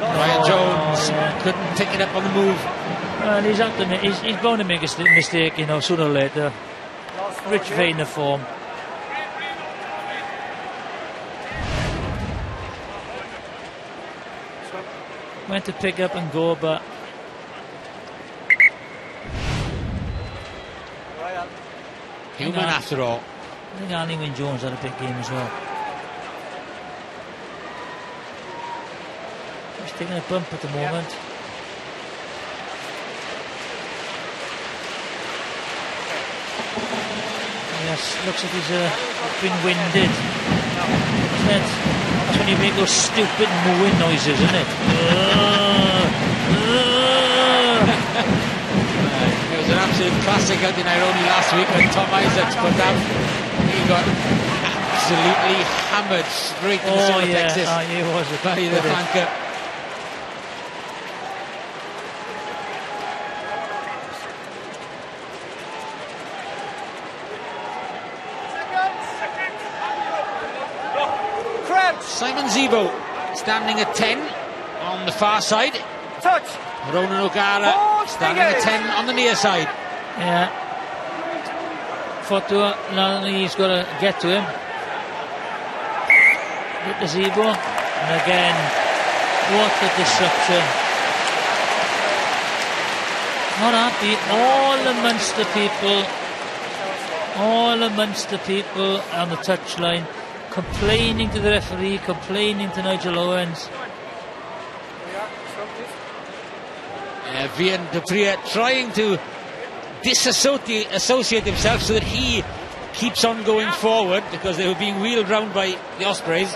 Ryan Jones couldn't pick it up on the move. Well, he's bound to make a mistake, sooner or later. Rich vein of form. Went to pick up and go, but human after all. I think Alan Wynne Jones had a big game as well. He's taking a bump at the moment. Yes, looks like he's been winded. That's when you make those stupid mooing noises, isn't it? It was an absolute classic out in Ironi last week when Tom Isaacs put down. He got absolutely hammered straight in the solar plexus he was by the flanker. Simon Zebo standing at 10 on the far side. Touch. Ronan O'Gara standing at 10 on the near side. Yeah. Fotua, not only he's got to get to him. Get to Zebo. And again, what a disruption. Not happy. All the Munster people on the touchline complaining to the referee, complaining to Nigel Owens. Vian Dupria trying to disassociate himself so that he keeps on going forward, because they were being wheeled round by the Ospreys.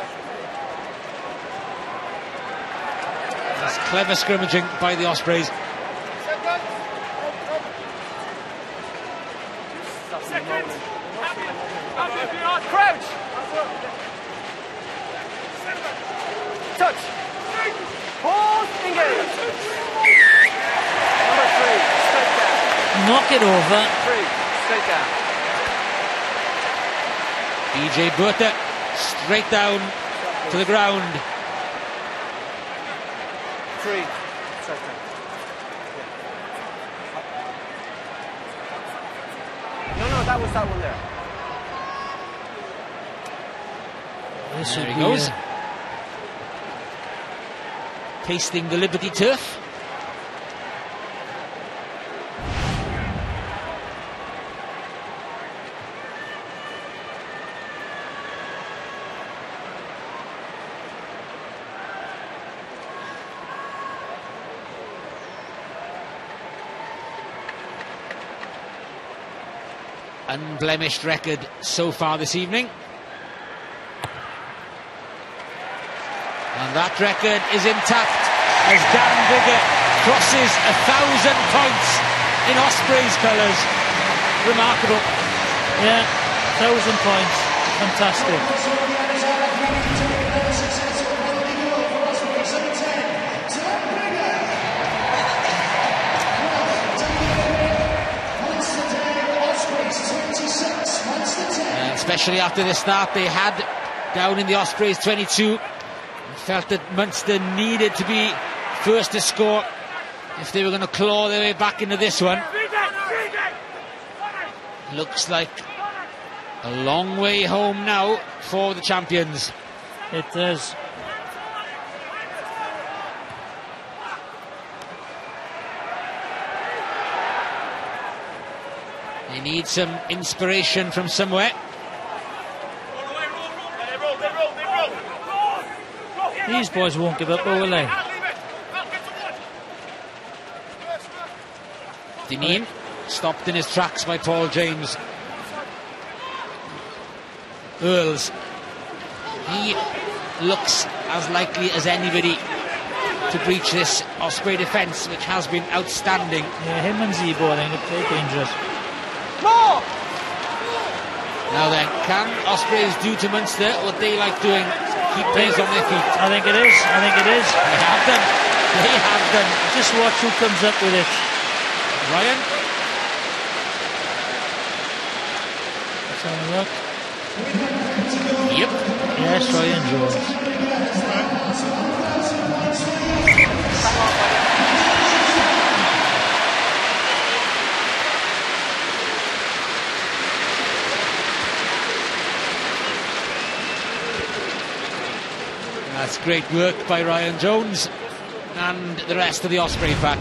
That's clever scrimmaging by the Ospreys. Crouch. Touch. Pause. Engage. Number 3. Straight down. Knock it over. 3. Straight down. BJ Burta straight down to the ground. 3. Straight down. No, that was that one there. There he goes. Tasting the Liberty turf. Unblemished record so far this evening. And that record is intact as Dan Biggar crosses 1,000 points in Ospreys colours. Remarkable. Yeah, 1,000 points. Fantastic. Especially after the start they had down in the Ospreys 22. Felt that Munster needed to be first to score if they were going to claw their way back into this one. Looks like a long way home now for the champions. It does. They need some inspiration from somewhere. These boys won't give up, will they? Dineen stopped in his tracks by Paul James. Earls, he looks as likely as anybody to breach this Osprey defence, which has been outstanding. Yeah, him and Zebo, I think, are very dangerous. More! Now then, can Ospreys do to Munster what they like doing? Keep players on their feet. I think it is. They have done. Just watch who comes up with it. Ryan. Let's have a look. Yep. Yes, Ryan Jones. That's great work by Ryan Jones and the rest of the Osprey pack.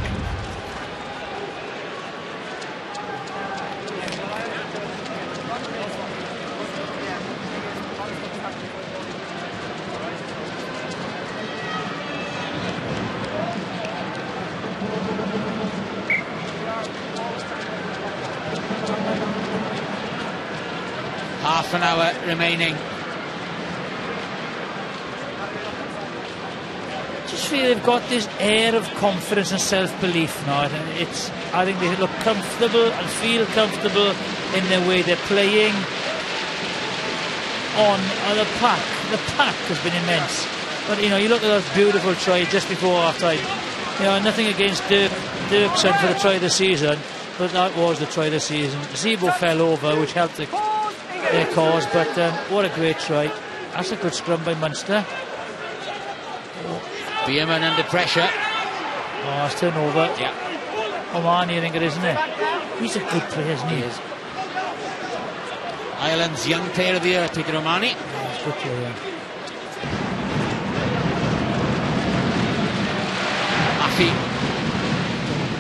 Half an hour remaining. They've got this air of confidence and self-belief now. I think they look comfortable and feel comfortable in the way they're playing. on the pack. The pack has been immense. But you look at those beautiful tries just before half time. Nothing against Dirksen for the try of the season, but that was the try of the season. Zebo fell over, which helped their cause, but what a great try. That's a good scrum by Munster. Bierman under pressure. Oh, it's turnover. Yeah. Omani, I think it is, isn't it? He's a good player, isn't he? He is. Ireland's young player of the year, Peter Omani. Yeah, he's a good player. Maffey.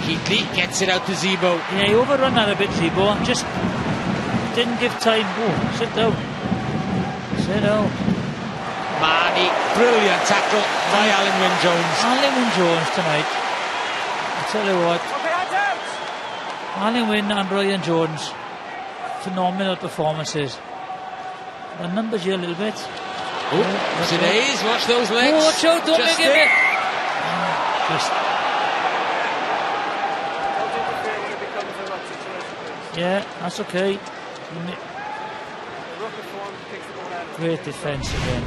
Heatley gets it out to Zebo. Yeah, he overrun that a bit, Zebo. Just didn't give time. Oh, sit down. Sit down. Marnie, brilliant tackle by Alan Wynne-Jones. Alan Wynne-Jones tonight. I tell you what. Alan Wynne and Brian Jones, phenomenal performances. The numbers here a little bit. Oh, today's, watch those legs. Oh, watch out, don't Just make it. Yeah, that's okay. Great defence again.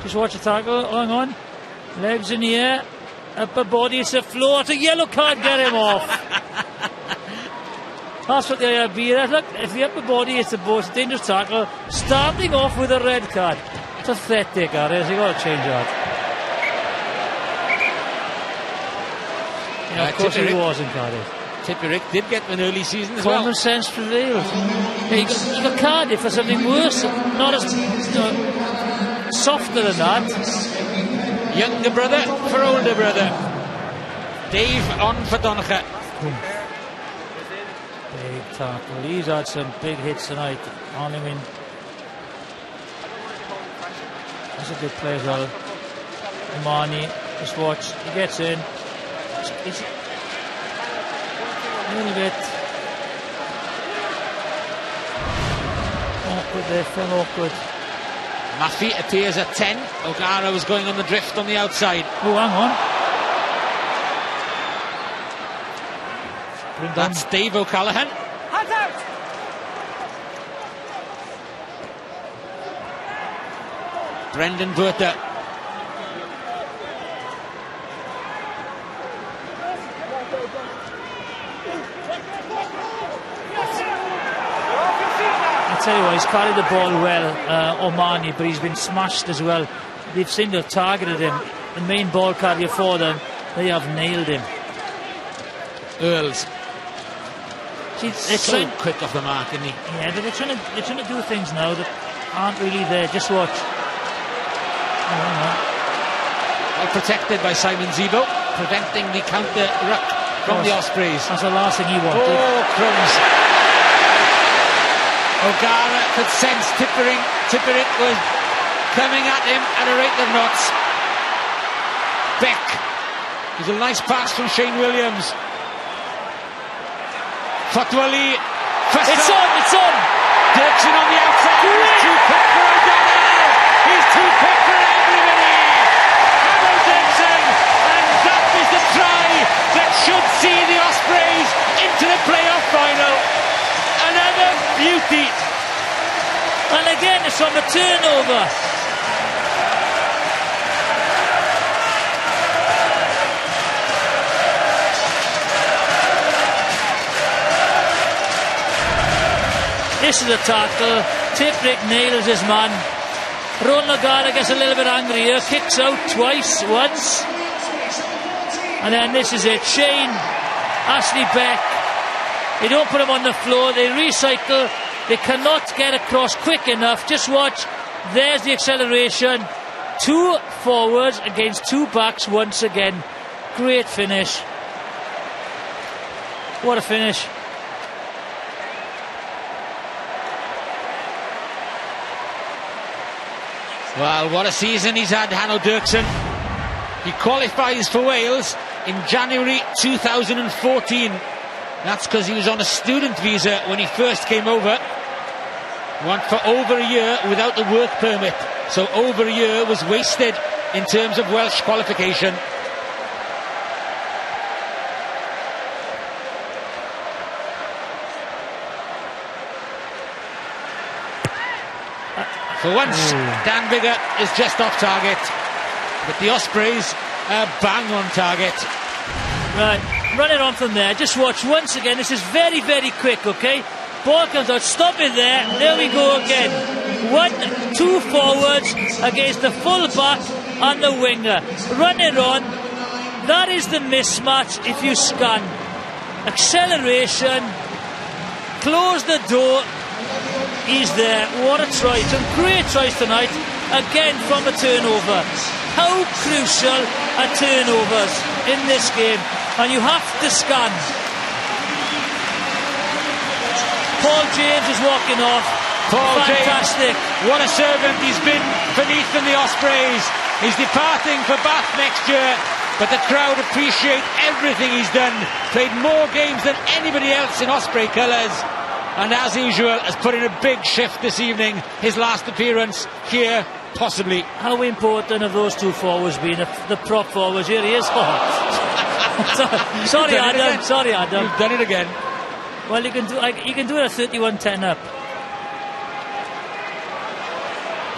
Just watch the tackle. Hang on. Legs in the air. Upper body. It's a floor. It's a yellow card. Get him off. That's what the IRB is. Look, if the upper body is the most dangerous tackle, starting off with a red card. Pathetic, that is. You've got to change that. Yeah, of course he was in Cardiff. Tipperick did get an early season as Common well. sense prevails. Yeah, you got Cardiff for something worse, not as softer than that. Younger brother for older brother. Dave on for Donnacha. Big tackle. He's had some big hits tonight. Only win. That's a good play as well. Omani, just watch. He gets in. It's a little bit awkward there, fell awkward. Maffey appears at 10. O'Gara was going on the drift on the outside. Oh, hang on. That's Dave O'Callaghan. Hands out! Brendan Burter. I tell you what, he's carried the ball well, Omani, but he's been smashed as well. They've seemed to have targeted him. The main ball carrier for them, they have nailed him. Earls. See, So quick off the mark, isn't he? Yeah, but they're trying to do things now that aren't really there. Just watch. Well protected by Simon Zebo, preventing the counter ruck from the Ospreys. That's the last thing he wanted. Oh, crumbs. O'Gara could sense Tipperick was coming at him at a rate of knots. Beck. There's a nice pass from Shane Williams. Fatwali. It's on! Dirksen on the outside. He's too quick for O'Donnell. He's too quick for everybody. Harold Dirksen. And that is the try that should see the Ospreys into the playoff final. Another beauty. And again, it's on the turnover. This is a tackle. Tipperick nails his man. Ron O'Gara gets a little bit angry here. Kicks out once. And then this is it. Shane, Ashley Beck. They don't put him on the floor. They recycle. They cannot get across quick enough. Just watch. There's the acceleration. 2 forwards against 2 backs once again. Great finish. What a finish. Well, what a season he's had, Hanno Dirksen. He qualifies for Wales in January 2014. That's because he was on a student visa when he first came over. Went for over a year without the work permit. So over a year was wasted in terms of Welsh qualification. For once, Dan Biggar is just off target, but the Ospreys are bang on target. Right, run it on from there. Just watch once again. This is very, very quick, okay? Ball comes out, stop it there. There we go again. 1-2 forwards against the full back and the winger. Run it on. That is the mismatch if you scan. Acceleration. Close the door. He's there. What a try. Some great tries tonight. Again from a turnover. How crucial are turnovers in this game? And you have to scan. Paul James is walking off. Paul Fantastic. James, what a servant he's been beneath in the Ospreys. He's departing for Bath next year, but the crowd appreciate everything he's done. Played more games than anybody else in Osprey colours, and as usual has put in a big shift this evening. His last appearance here, possibly. How important have those two forwards been? The prop forwards. Here he is. Sorry, Adam. Sorry, Adam. You've done it again. Well, you can do it at 31-10 up.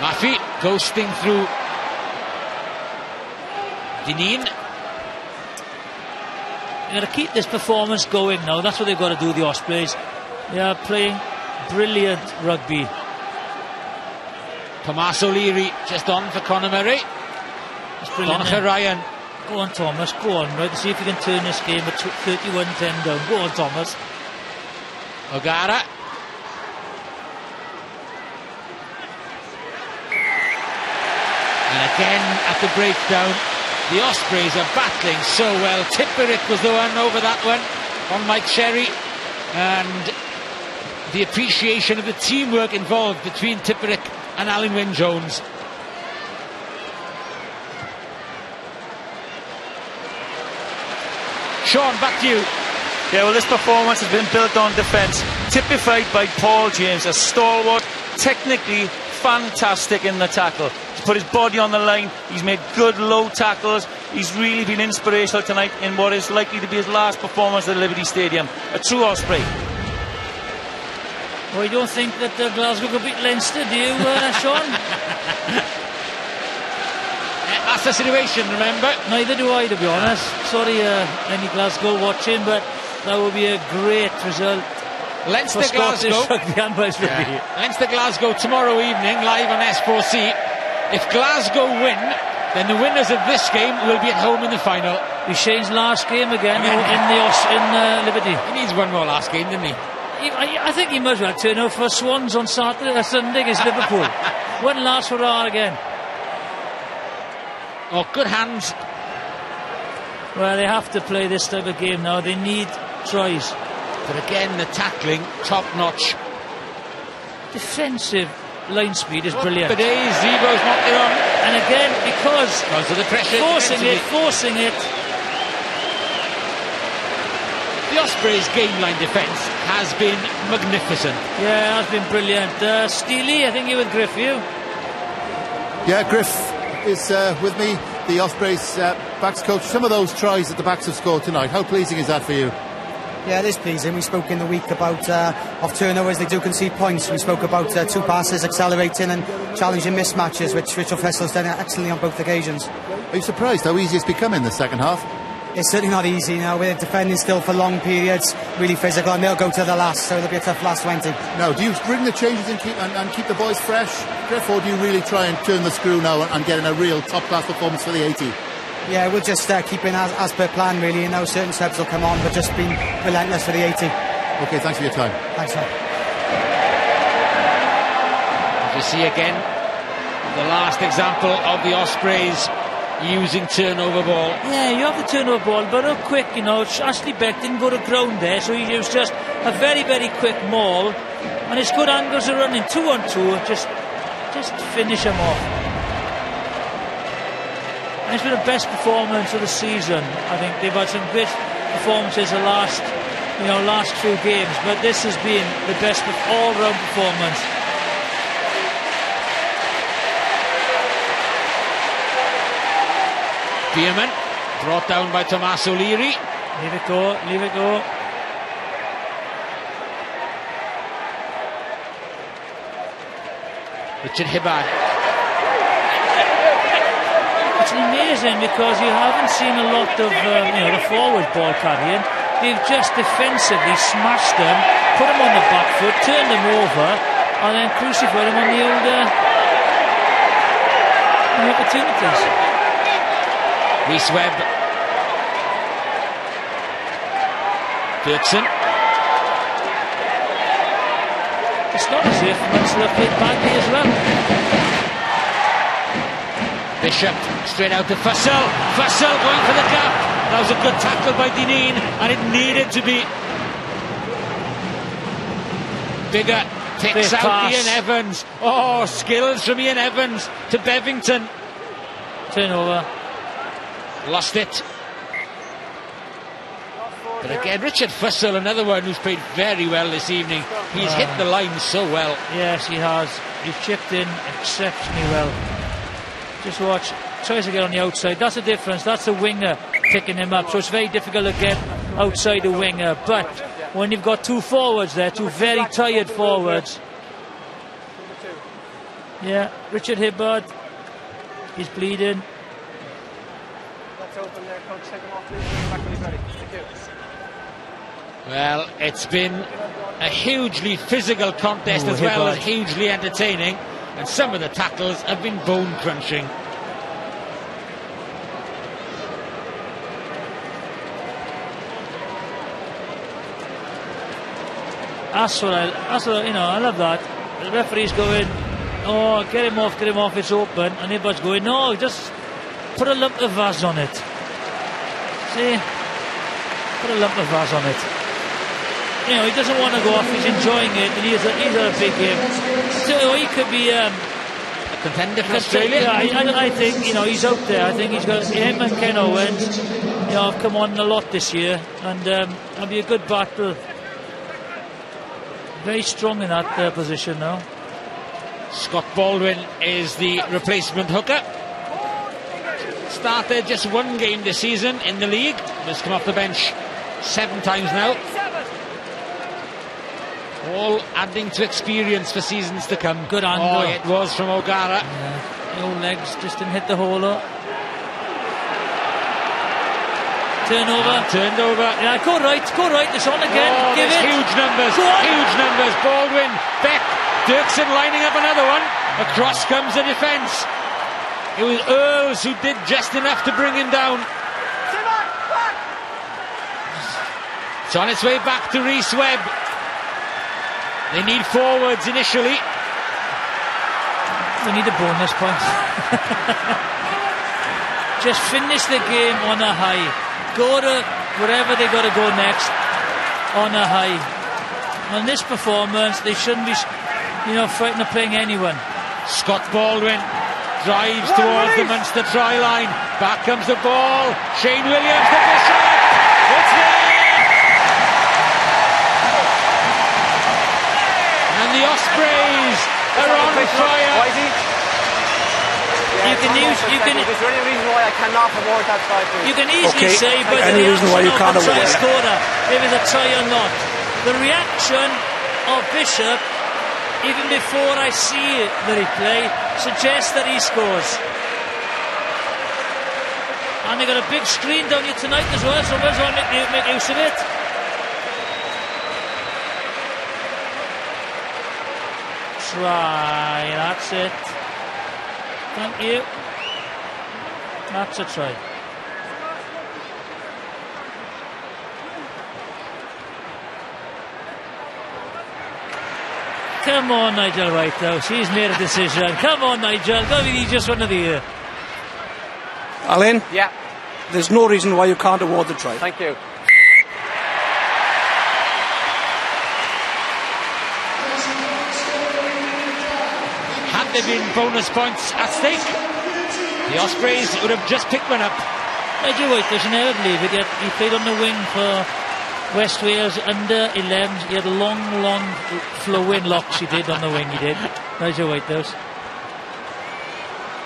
Maffey ghosting through Dineen. You've got to keep this performance going now. That's what they've got to do, the Ospreys. They are playing brilliant rugby. Tomas O'Leary just on for Conor Murray. Donica Ryan. Go on, Thomas. Go on, right? See if you can turn this game at 31-10 down. Go on, Thomas. O'Gara. And again at the breakdown, the Ospreys are battling so well. Tipperick was the one over that one on Mike Sherry, and the appreciation of the teamwork involved between Tipperick and Alan Wynne-Jones. Sean, back to you. Yeah, well, this performance has been built on defence, typified by Paul James, a stalwart, technically fantastic in the tackle. He's put his body on the line, he's made good low tackles, he's really been inspirational tonight in what is likely to be his last performance at Liberty Stadium. A true Osprey. Well, you don't think that Glasgow could beat Leinster, do you, Sean? That's the situation, remember? Neither do I, to be honest. Sorry, any Glasgow watching, but that would be a great result. Leinster Glasgow. Leinster Glasgow tomorrow evening, live on S4C. If Glasgow win, then the winners of this game will be at home in the final. He's Shane's last game again in Liberty. He needs one more last game, didn't he? I think he might well turn up for Swans on Sunday against Liverpool. One last hurrah again. Oh, good hands. Well, they have to play this type of game now. They need tries. But again, the tackling, top notch. Defensive line speed is brilliant. But Zebo's knocked it on. And again, because of the pressure, forcing it. The Ospreys' game line defence has been magnificent. Yeah, it has been brilliant. Steely, I think you with Griff, you? Yeah, Griff is with me, the Ospreys backs coach. Some of those tries that the backs have scored tonight, how pleasing is that for you? Yeah, it is pleasing. We spoke in the week about off turnovers, they do concede points. We spoke about two passes accelerating and challenging mismatches, which Richard Fessel's done excellently on both occasions. Are you surprised how easy it's become in the second half? It's certainly not easy now. We're defending still for long periods, really physical, and they'll go to the last, so it'll be a tough last 20. Now, do you bring the changes and keep the boys fresh, Griff, or do you really try and turn the screw now and get in a real top-class performance for the 80? Yeah, we'll just keep in as per plan, really. You know, certain subs will come on, but just being relentless for the 80. OK, thanks for your time. Thanks, man. You see again the last example of the Ospreys using turnover ball. Yeah, you have the turnover ball, but real quick, you know. Ashley Beck didn't go to ground there, so he used just a very, very quick maul, and his good angles are running 2-on-2. Just finish him off. And it's been the best performance of the season. I think they've had some great performances the last few games, but this has been the best all-round performance. Bierman brought down by Tomas O'Leary. Leave it go. Richard Hibbard. It's amazing because you haven't seen a lot of the forward ball carrying. They've just defensively smashed them, put them on the back foot, turned them over, and then crucified them on the opportunities. Rhys Webb. Dirksen. It's not as if Munster played badly as well. Bishop straight out to Fussell. Fussell going for the gap. That was a good tackle by Dineen, and it needed to be. Bigger takes Big out pass. Ian Evans. Oh, skills from Ian Evans to Bevington. Turnover. Lost it. But again, Richard Fussell, another one who's played very well this evening. He's hit the line so well. Yes, he has. He's chipped in exceptionally well. Just watch. Tries to get on the outside. That's the difference. That's the winger picking him up. So it's very difficult to get outside the winger. But when you've got two forwards there, two very tired forwards. Yeah, Richard Hibbard. He's bleeding. Let's open there, coach. Take him off. Back when he's ready. Thank you. Well, it's been a hugely physical contest as well as hugely entertaining. And some of the tackles have been bone-crunching. That's what I love that. The referee's going, oh, get him off, it's open. And Hibbard's going, no, just put a lump of Vaz on it. See? Put a lump of Vaz on it. He doesn't want to go off, he's enjoying it, and he's had a big game. So he could be a contender for Australia. Yeah, I think, he's out there. I think he's got him and Ken Owens, have come on a lot this year, and it'll be a good battle. Very strong in that position now. Scott Baldwin is the replacement hooker. Started just one game this season in the league. Has come off the bench 7 times now. All adding to experience for seasons to come. Good angle. Oh, it was from O'Gara. Yeah. No legs, just didn't hit the hole up. Turnover. Turned over. Yeah, go right. It's on again. Oh, Give it. Huge numbers. Huge numbers. Baldwin, Beck, Dirksen lining up another one. Across comes the defence. It was Earls who did just enough to bring him down. It's on its way back to Rhys Webb. They need forwards initially. They need a bonus point. Just finish the game on a high. Go to wherever they got to go next on a high. On this performance, they shouldn't be, frightened of playing anyone. Scott Baldwin drives towards the Munster try line. Back comes the ball. Shane Williams, the Bishop. It's there. And the Ospreys are on fire. Is there any reason why I cannot award that try? You can easily say, but any reason why you can't award try it? scorer, if it's a try or not. The reaction of Bishop, even before I see the replay, suggests that he scores. And they got a big screen down here tonight as well, so might as well make use of it. Try, that's it. Thank you. That's a try. Come on, Nigel Whitehouse. He's made a decision. Come on, Nigel. Go be the easiest one of the year. Alan? Yeah. There's no reason why you can't award the try. Thank you. Had there been bonus points at stake, the Ospreys would have just picked one up. Nigel Whitehouse, you never believe it, yet he played on the wing for West Wales under 11s. He had long flowing locks. He did on the wing. He did. Nigel Whitehouse.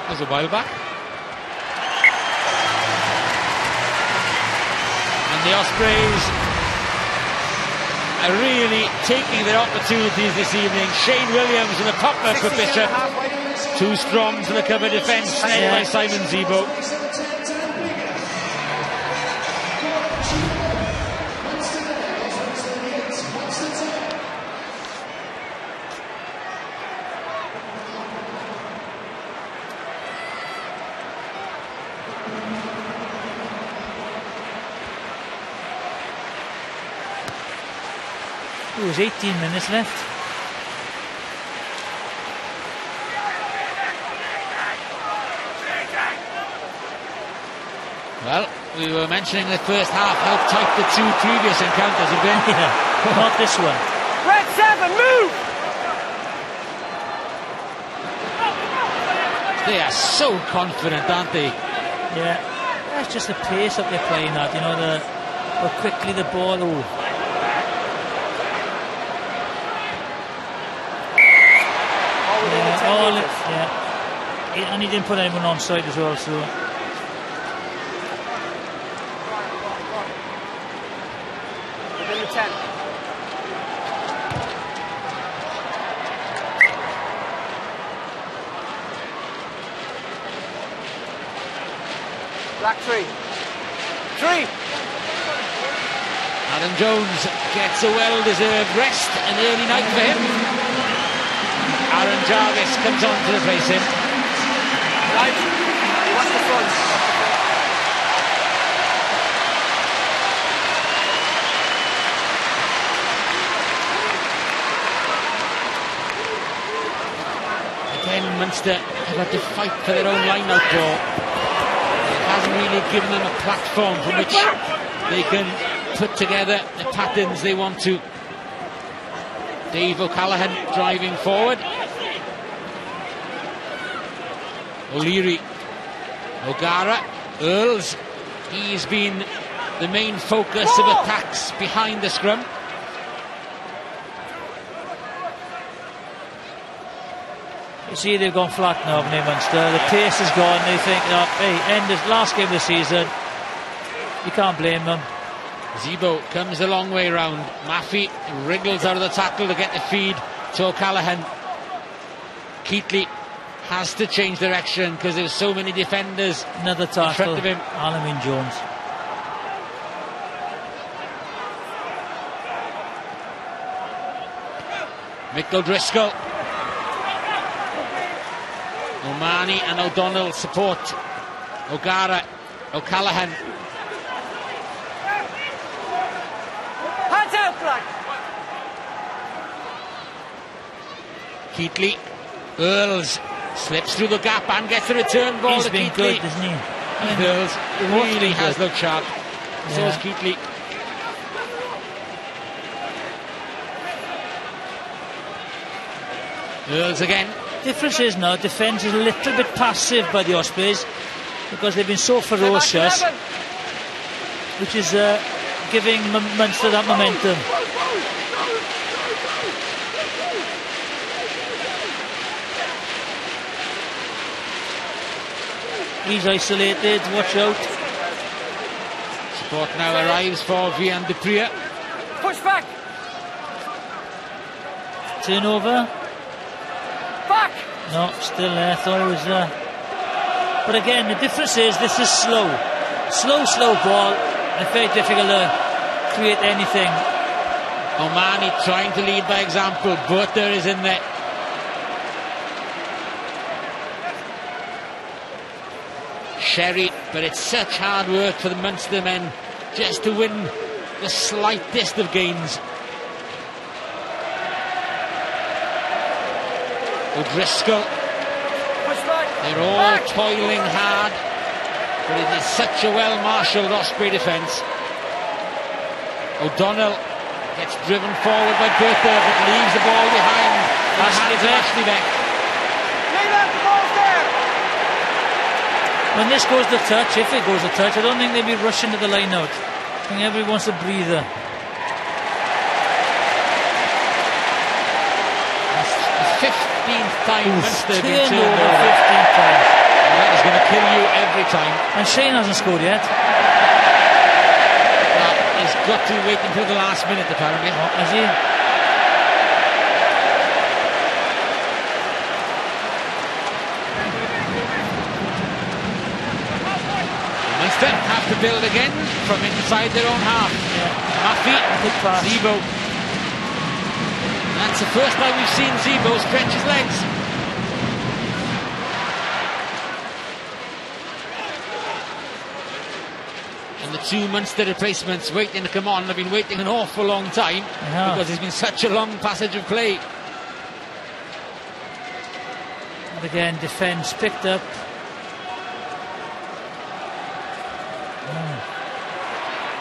That was a while back. And the Ospreys are really taking their opportunities this evening. Shane Williams and the top-man for Bishop. Too strong to the cover defence, led by Simon Zebo. There's 18 minutes left. Well, we were mentioning in the first half how tight the two previous encounters have been. Yeah, not this one. Red 7, move! They are so confident, aren't they? Yeah, that's just the pace that they're playing at. You know, how quickly the ball. And he didn't put anyone on side as well, so. Within the 10. Black 3. 3. Adam Jones gets a well-deserved rest, an early night for him. Aaron Jarvis comes on to replace him. Right. Watch the front. Again, Munster have had to fight for their own line-out ball. It hasn't really given them a platform from which they can put together the patterns they want to. Dave O'Callaghan driving forward. O'Leary, O'Gara, Earls. He's been the main focus of attacks behind the scrum. You see, they've gone flat now, haven't they, Munster? The pace is gone. They think, hey, end this last game of the season. You can't blame them. Zebo comes the long way round. Maffey wriggles out of the tackle to get the feed to O'Callaghan. Keatley has to change direction because there's so many defenders. Another tackle in front of him. Alamin Jones. Mick O'Driscoll. O'Mahony and O'Donnell support O'Gara, O'Callaghan. Hands out, Black. Keatley. Earls slips through the gap and gets the return ball. He's to been Keatley. good, isn't he? Earls really has looked sharp. So is Keatley. Earls again. Difference is now, defence is a little bit passive by the Ospreys because they've been so ferocious, which is giving Munster that momentum. He's isolated, watch out. Support now arrives for Vian Duprier. Push back. Turnover. Back. No, still there. Thought it was but again, the difference is this is slow ball, and very difficult to create anything. O'Mahony trying to lead by example. Butter is in there. Sherry, but it's such hard work for the Munster men just to win the slightest of gains. O'Driscoll, they're all toiling hard, but it is such a well-marshalled Osprey defence. O'Donnell gets driven forward by Bertha, but leaves the ball behind. Ashley Beck. When this goes to touch, if it goes to touch, I don't think they'll be rushing to the line out. I think everyone wants a breather. That's the 15th time Munster have been turned turned over over. 15 times. And that is going to kill you every time. And Shane hasn't scored yet. That is got to wait until the last minute, apparently. Oh, has he? Munster have to build again from inside their own half. Maffey, Zebo. That's the first time we've seen Zebo stretch his legs. And the two Munster replacements waiting to come on have been waiting an awful long time because there's been such a long passage of play. And again, defence picked up.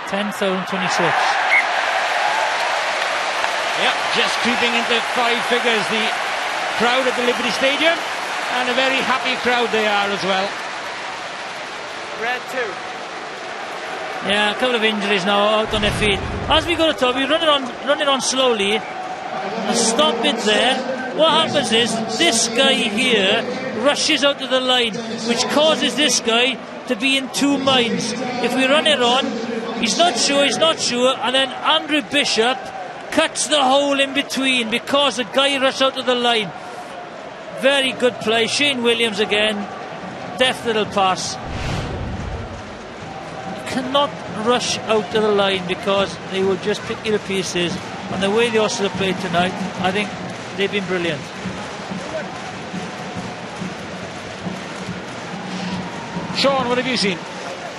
10,026. Yep, just creeping into 5 figures, the crowd at the Liberty Stadium, and a very happy crowd they are as well. Red 2. Yeah, a couple of injuries now out on their feet. As we go to top, we run it on slowly. And stop it there. What happens is this guy here rushes out to the line, which causes this guy to be in two minds. If we run it on, he's not sure, and then Andrew Bishop cuts the hole in between because the guy rushed out to the line. Very good play. Shane Williams again, deft little pass. You cannot rush out to the line because they will just pick you to pieces. And the way the Ospreys have played tonight, I think they've been brilliant. Sean, what have you seen?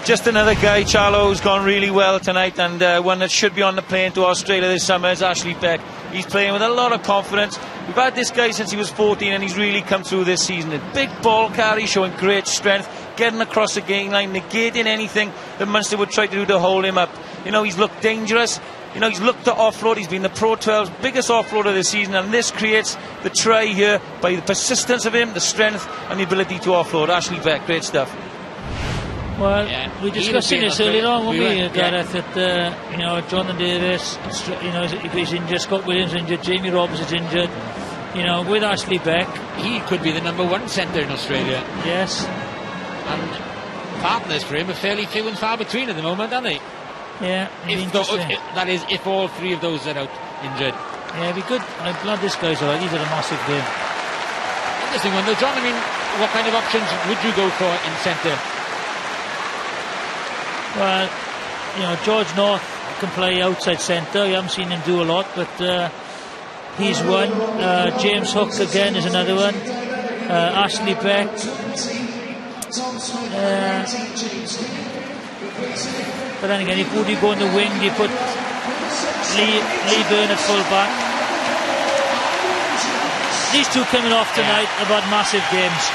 Just another guy, Charlo, who's gone really well tonight, and one that should be on the plane to Australia this summer is Ashley Beck. He's playing with a lot of confidence. We've had this guy since he was 14 and he's really come through this season. A big ball carry, showing great strength, getting across the game line, negating anything that Munster would try to do to hold him up. You know, he's looked dangerous. You know, he's looked to offload. He's been the Pro 12's biggest offloader this season, and this creates the try here by the persistence of him, the strength and the ability to offload. Ashley Beck, great stuff. Well, we discussed this earlier on, weren't we, Gareth, that, you know, Jonathan Davis, you know, he's injured, Scott Williams injured, Jamie Roberts is injured, you know, with Ashley Beck. He could be the number 1 centre in Australia. Yes. And partners for him are fairly few and far between at the moment, aren't they? Yeah, that is, if all 3 of those are out injured. Yeah, it'd be good. I'm glad this guy's alright. He's had a massive game. Interesting one though, John. I mean, what kind of options would you go for in centre? Well, you know, George North can play outside centre. You haven't seen him do a lot, but he's one. James Hook again is another one. Ashley Beck. But then again, would you go in the wing? Do you put Lee Byrne at full back? These two coming off tonight have had massive games.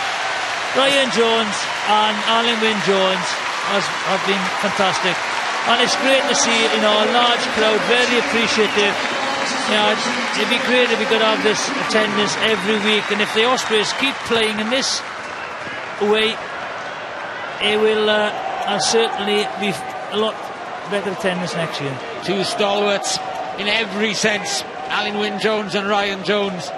Ryan Jones and Alan Wynne-Jones have been fantastic, and it's great to see, you know, a large crowd very appreciative. You know, it'd be great if we could have this attendance every week, and if the Ospreys keep playing in this way, it will certainly be a lot better attendance next year. Two stalwarts in every sense, Alan Wynne-Jones and Ryan Jones.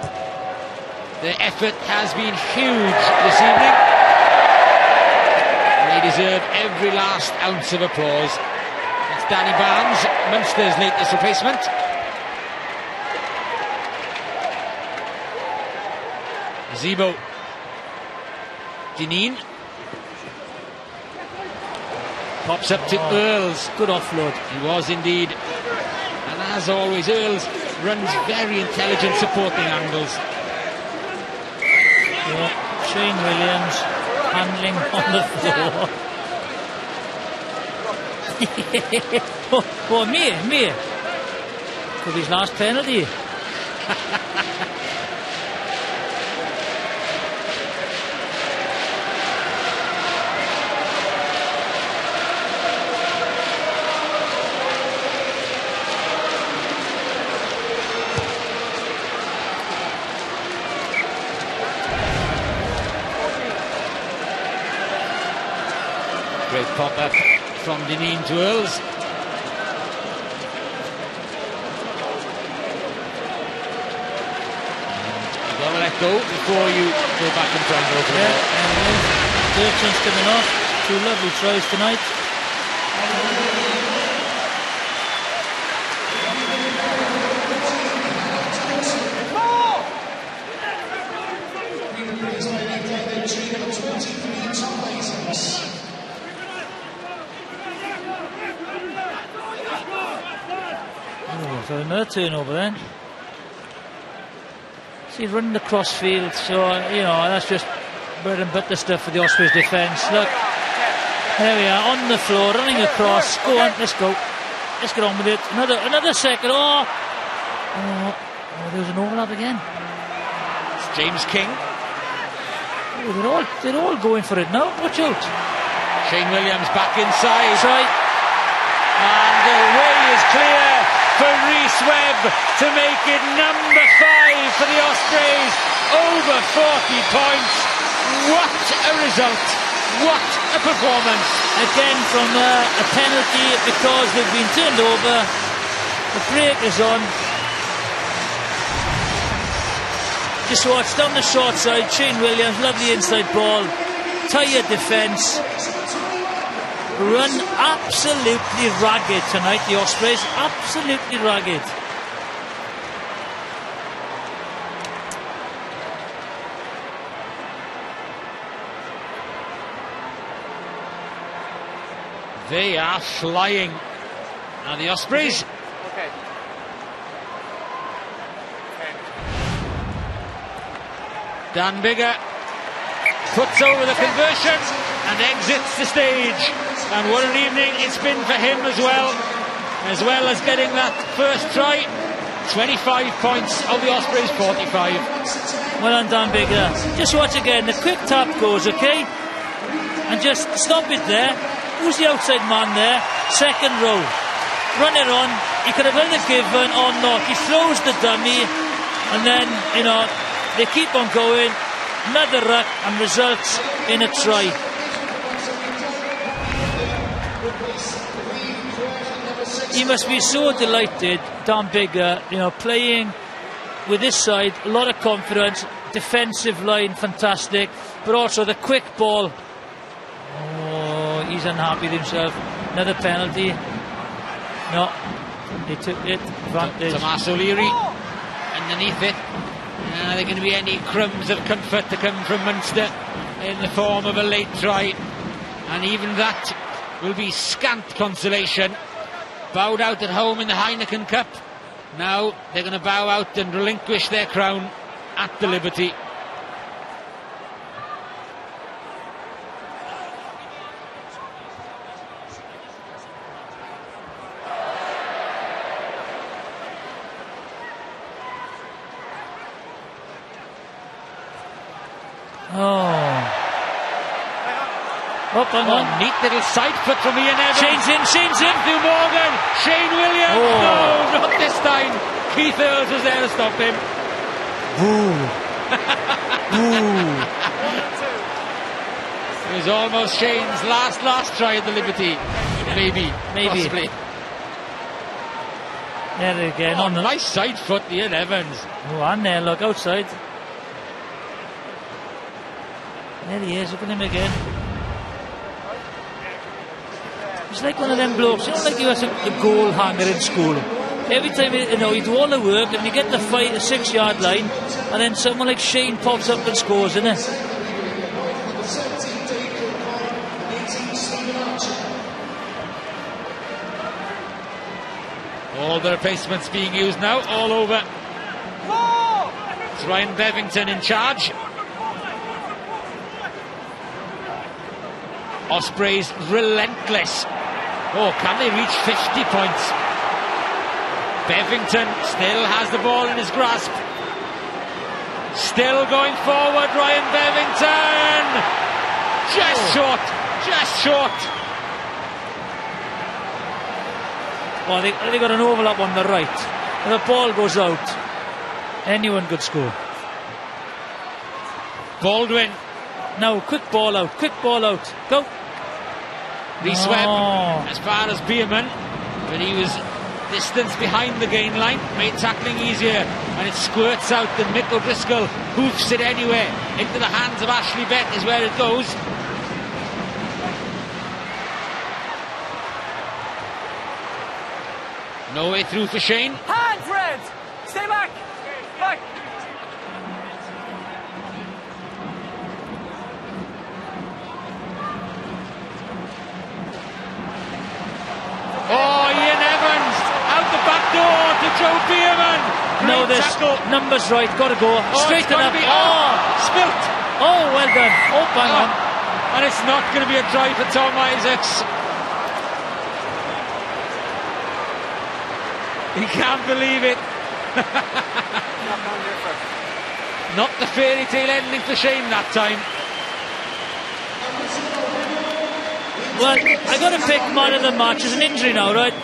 The effort has been huge this evening. They deserve every last ounce of applause. That's Danny Barnes, Munster's latest replacement. Zebo. Dineen. Pops up to Earls. Good offload. He was indeed. And as always, Earls runs very intelligent supporting angles. Yeah, Shane Williams handling on the floor. me. Could be his last penalty. Great pop-up from Dineen to Earls. You've got to let go before you go back and try and go for the ball. Dirkson's coming off. Two lovely tries tonight. Oh, so another turnover then. See, running the crossfield, so, you know, that's just bread and butter stuff for the Ospreys defence. Look, there we are, on the floor, running across. Go on, let's go. Let's get on with it. Another second. Oh, there's an overlap again. It's James King. Oh, they're all going for it now. Watch out. Shane Williams back inside. And the way is clear for Rhys Webb to make it number 5 for the Ospreys. Over 40 points. What a result. What a performance. Again from a penalty because they've been turned over. The break is on. Just watch down the short side. Shane Williams, lovely inside ball. Tired defence. Run absolutely ragged tonight, the Ospreys. Absolutely ragged. They are flying. Now the Ospreys. Okay. Dan Biggar puts over the conversion and exits the stage. And what an evening it's been for him as well as getting that first try. 25 points of the Ospreys, 45. Well done, Dan Biggar. Just watch again, the quick tap goes, okay? And just stop it there. Who's the outside man there? Second row. Run it on. He could have either given or not. He throws the dummy, and then, you know, they keep on going. Another ruck, and results in a try. He must be so delighted, Dan Biggar, you know, playing with this side, a lot of confidence, defensive line, fantastic, but also the quick ball. Oh, he's unhappy with himself. Another penalty. No, they took it. Advantage. Tomas O'Leary underneath it. Are there going to be any crumbs of comfort to come from Munster in the form of a late try? And even that will be scant consolation. Bowed out at home in the Heineken Cup. Now they're going to bow out and relinquish their crown at the Liberty. Hang on. Neat little side foot from Ian Evans. Shane's in. Through Morgan. Shane Williams. Oh. No, not this time. Keith Earls was there to stop him. Boo. Boo. It was almost Shane's last try at the Liberty. Maybe. Possibly. There again. On the nice side foot, Ian Evans. Oh, and there, look, outside. There he is, look at him again. It's like one of them blokes, you know, like you was a goal hanger in school. Every time, you know, you do all the work and you get the 6-yard line, and then someone like Shane pops up and scores, innit? All the replacements being used now, all over. It's Ryan Bevington in charge. Ospreys relentless. Oh, can they reach 50 points? Bevington still has the ball in his grasp. Still going forward, Ryan Bevington. Just short. Well, they got an overlap on the right. When the ball goes out, anyone could score. Baldwin. Now, quick ball out. Go. Rhys Webb as far as Bierman, but he was distance behind the gain line, made tackling easier, and it squirts out, and Mick O'Driscoll hoofs it anyway into the hands of Ashley Bett is where it goes. No way through for Shane. Hands, Red! Stay back! Back! Oh, Ian Evans out the back door to Joe Bierman. No, Great this tackle. number's right, got to go. Straighten up. Spilt. Oh, well done. Oh, bang on. And it's not going to be a try for Tom Isaacs. He can't believe it. Not the fairy tale ending for Shane that time. Well, I got to pick man of the match. There's an injury now, right?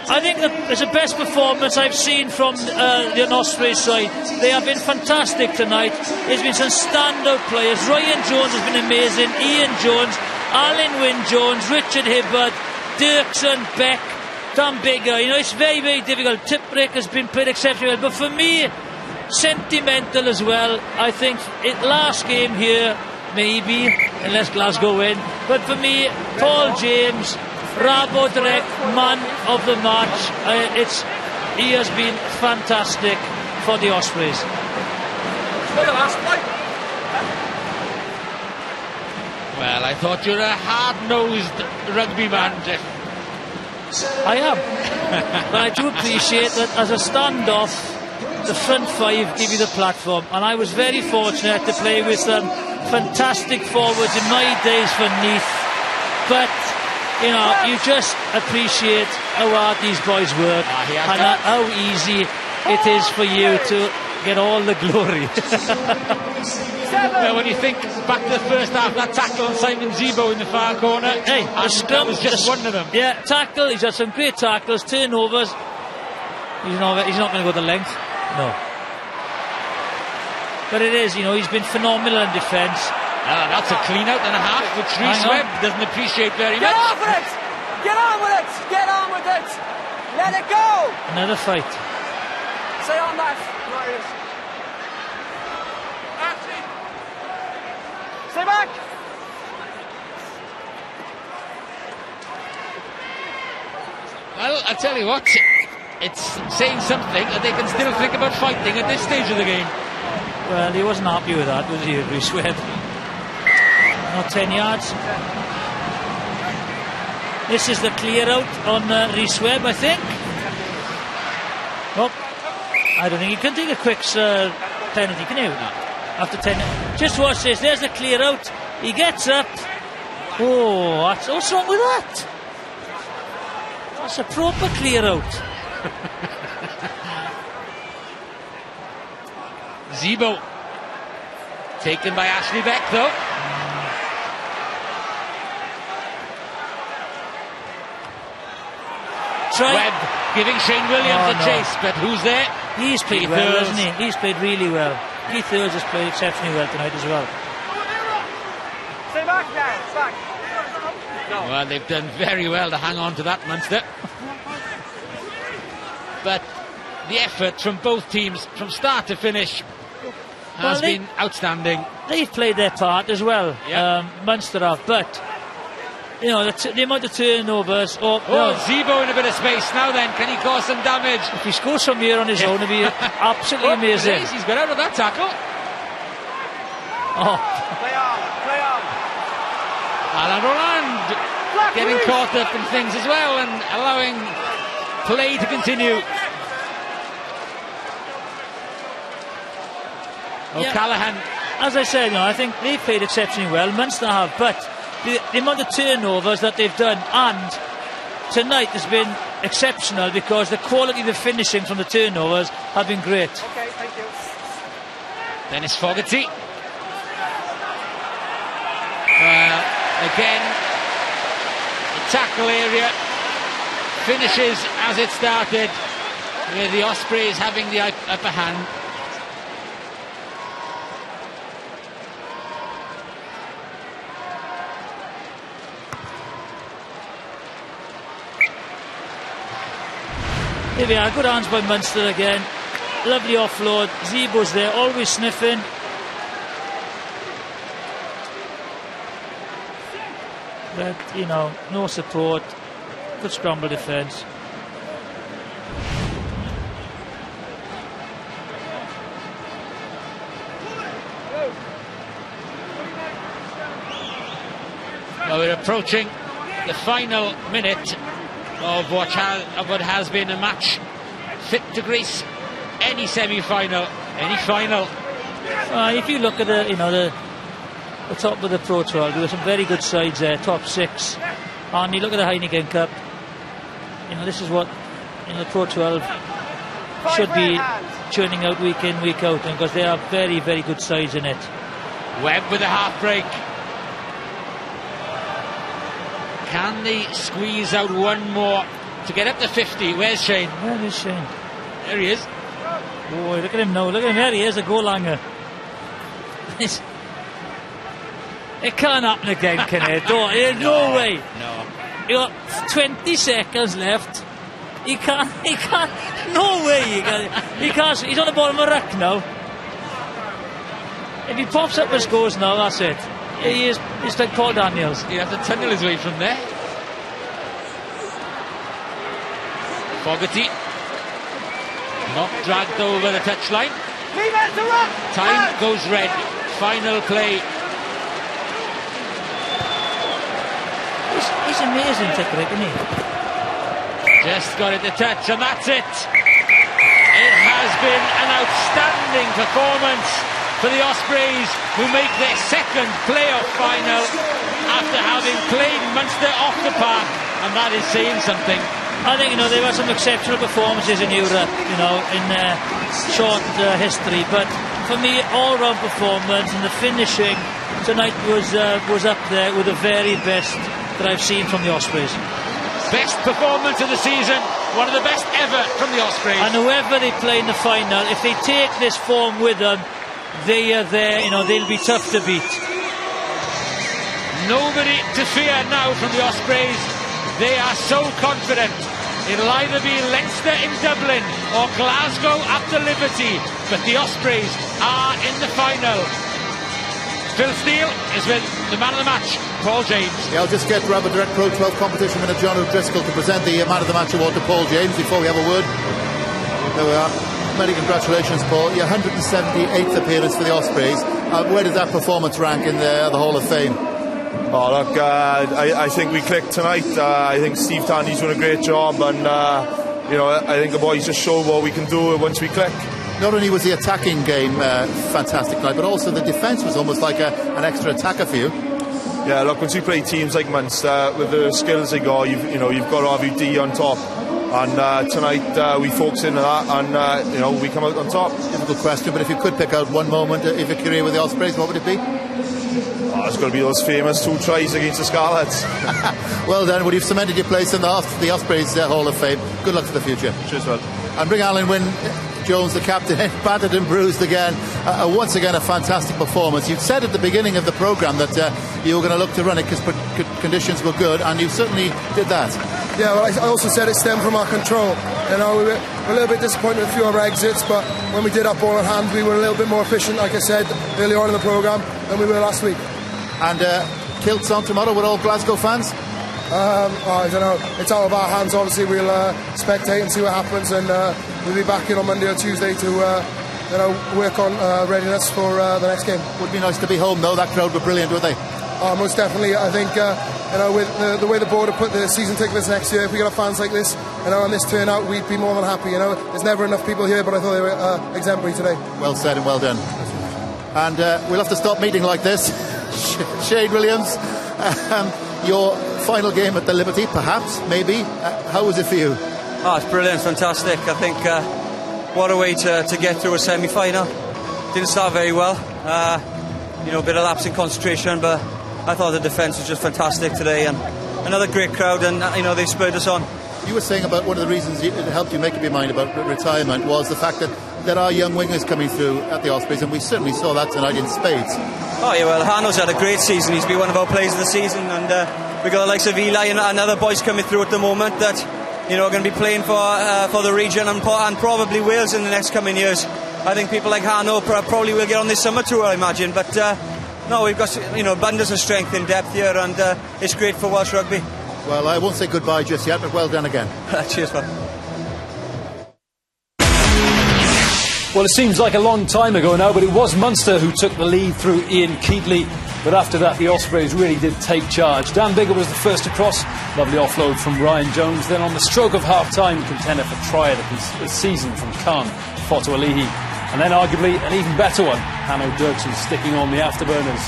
I think it's the best performance I've seen from the Ospreys side. They have been fantastic tonight. There's been some standout players. Ryan Jones has been amazing. Ian Jones, Alan Wynne-Jones, Richard Hibbard, Dirksen, Beck, Dan Bigger. You know, it's very, very difficult. Tipbrick has been played exceptionally well. But for me, sentimental as well. I think last game here, maybe, unless Glasgow win. But for me, Paul James, Rabo direct man of the match. He has been fantastic for the Ospreys. Well, I thought you were a hard-nosed rugby man, Jeff. I am. But I do appreciate that as a standoff, the front five give you the platform. And I was very fortunate to play with some fantastic forwards in my days for Neath. But you know, you just appreciate how hard these boys work and how easy it is for you to get all the glory. Well, when you think back to the first half, that tackle on Simon Zebo in the far corner, hey, that was just one of them. Yeah, tackle, he's had some great tackles, turnovers. He's not going to go the length, no. But it is, you know, he's been phenomenal in defence. That's a clean out and a half, which Rhys Webb doesn't appreciate very much. Get off with it! Get on with it! Get on with it! Let it go! Another fight. Stay on that, Marius. Stay back! Well, I'll tell you what, it's saying something that they can still think about fighting at this stage of the game. Well, he wasn't happy with that, was he, Rhys Webb? Not 10 yards. This is the clear out on Rhys Webb, I think. Oh, I don't think he can take a quick penalty, can you? No. After 10. Just watch this. There's the clear out. He gets up. Oh, what's wrong with that? That's a proper clear out. Zebo taken by Ashley Beck, though. Webb giving Shane Williams a chase, but who's there? He's played Keith well, Earls. hasn't he? He's played really well. Keith Earls has played exceptionally well tonight as well. Stay back, guys. Back. No. Well, they've done very well to hang on to that, Munster. But the effort from both teams, from start to finish, has been outstanding. They've played their part as well. Munster have, but you know, the amount of turnovers. Zebo in a bit of space now then. Can he cause some damage? If he scores from here on his own, it'd be absolutely amazing. He's got out of that tackle. Play on. Alan Roland getting caught up in things as well and allowing play to continue. O'Callaghan. As I said, you know, I think they've played exceptionally well. Munster have, but the amount of turnovers that they've done, and tonight has been exceptional because the quality of the finishing from the turnovers have been great. Okay, thank you. Dennis Fogarty. Again, the tackle area finishes as it started, with the Ospreys having the upper hand. Here we are, good hands by Munster again. Lovely offload. Zebo's there, always sniffing. But, you know, no support. Good scramble defence. Well, we're approaching the final minute of what has been a match fit to grace any semi-final, any final. If you look at the top of the Pro 12, there were some very good sides there, top 6. And you look at the Heineken Cup, this is what the Pro 12 should be churning out week in, week out, because they are very, very good sides in it. Webb with a half break. Can they squeeze out one more to get up to 50? Where's Shane? Where is Shane? There he is. Boy, look at him now. Look at him. There he is, a goal langer. It can't happen again, can it? There's no way. No. You got 20 seconds left. He can't. No way. He can't. He's on the bottom of the ruck now. If he pops up and scores now, that's it. He is. It's like Paul Daniels. He has to tunnel his way from there. Fogarty. Not dragged over the touchline. Time goes red. Final play. He's amazing, Tickerick, isn't he? Just got it to touch, and that's it. It has been an outstanding performance for the Ospreys, who make their second playoff final after having played Munster off the park, and that is saying something. I think they've had some exceptional performances in Europe, in short history. But for me, all-round performance, and the finishing tonight was up there with the very best that I've seen from the Ospreys. Best performance of the season, one of the best ever from the Ospreys. And whoever they play in the final, if they take this form with them, they are there. They'll be tough to beat. Nobody to fear now from the Ospreys. They are so confident. It'll either be Leinster in Dublin or Glasgow at the Liberty, but the Ospreys are in the final. Phil Steele is with the man of the match, Paul James. Yeah, I'll just get Rabo Direct Pro 12 competition winner John O'Driscoll to present the man of the match award to Paul James before we have a word. There we are. Many congratulations, Paul. Your 178th appearance for the Ospreys. Where does that performance rank in the Hall of Fame? Oh, look, I think we clicked tonight. I think Steve Tandy's doing a great job, and I think the boys just showed what we can do once we click. Not only was the attacking game fantastic tonight, but also the defence was almost like an extra attacker for you. Yeah, look, once you play teams like Munster with the skills they got, you've got to have your D on top. And tonight we focus into that, and we come out on top. Difficult question, but if you could pick out one moment of your career with the Ospreys, what would it be? It's got to be those famous 2 tries against the Scarlets. Well done. Well, you've cemented your place in the Ospreys Hall of Fame. Good luck for the future. Cheers, well. And bring Alan Wynne Jones, the captain, battered and bruised again. Once again, a fantastic performance. You said at the beginning of the programme that you were going to look to run it because conditions were good, and you certainly did that. Yeah, well, I also said it stemmed from our control. We were a little bit disappointed with a few of our exits, but when we did have ball in hand, we were a little bit more efficient, like I said earlier on in the programme, than we were last week. And kilts on tomorrow with all Glasgow fans? I don't know. It's out of our hands. Obviously, we'll spectate and see what happens, and we'll be back in on Monday or Tuesday to work on readiness for the next game. Would be nice to be home, though. That crowd were brilliant, were they? Most definitely. I think with the way the board have put the season tickets next year, if we got fans like this, and this turnout, we'd be more than happy. There's never enough people here, but I thought they were exemplary today. Well said and well done. And we'll have to stop meeting like this. Shane Williams, your final game at the Liberty, perhaps, maybe. How was it for you? It's brilliant, fantastic. I think what a way to get through a semi-final. Didn't start very well. A bit of lapse in concentration, but I thought the defence was just fantastic today, and another great crowd, and they spurred us on. You were saying about one of the reasons it helped you make up your mind about retirement was the fact that there are young wingers coming through at the Ospreys, and we certainly saw that tonight in spades. Oh yeah, well, Hano's had a great season. He's been one of our players of the season, and we've got the likes of Eli and other boys coming through at the moment that are going to be playing for the region and probably Wales in the next coming years. I think people like Hano probably will get on this summer tour, I imagine, but no, we've got abundance of strength in depth here, and it's great for Welsh rugby. Well, I won't say goodbye just yet, but well done again. Cheers, man. Well, it seems like a long time ago now, but it was Munster who took the lead through Ian Keatley But after that, the Ospreys really did take charge. Dan Biggar was the first to cross. Lovely offload from Ryan Jones. Then on the stroke of half-time, contender for try of the season from Khan, Foto Alihi. And then arguably an even better one, Hanno Dirksen sticking on the afterburners.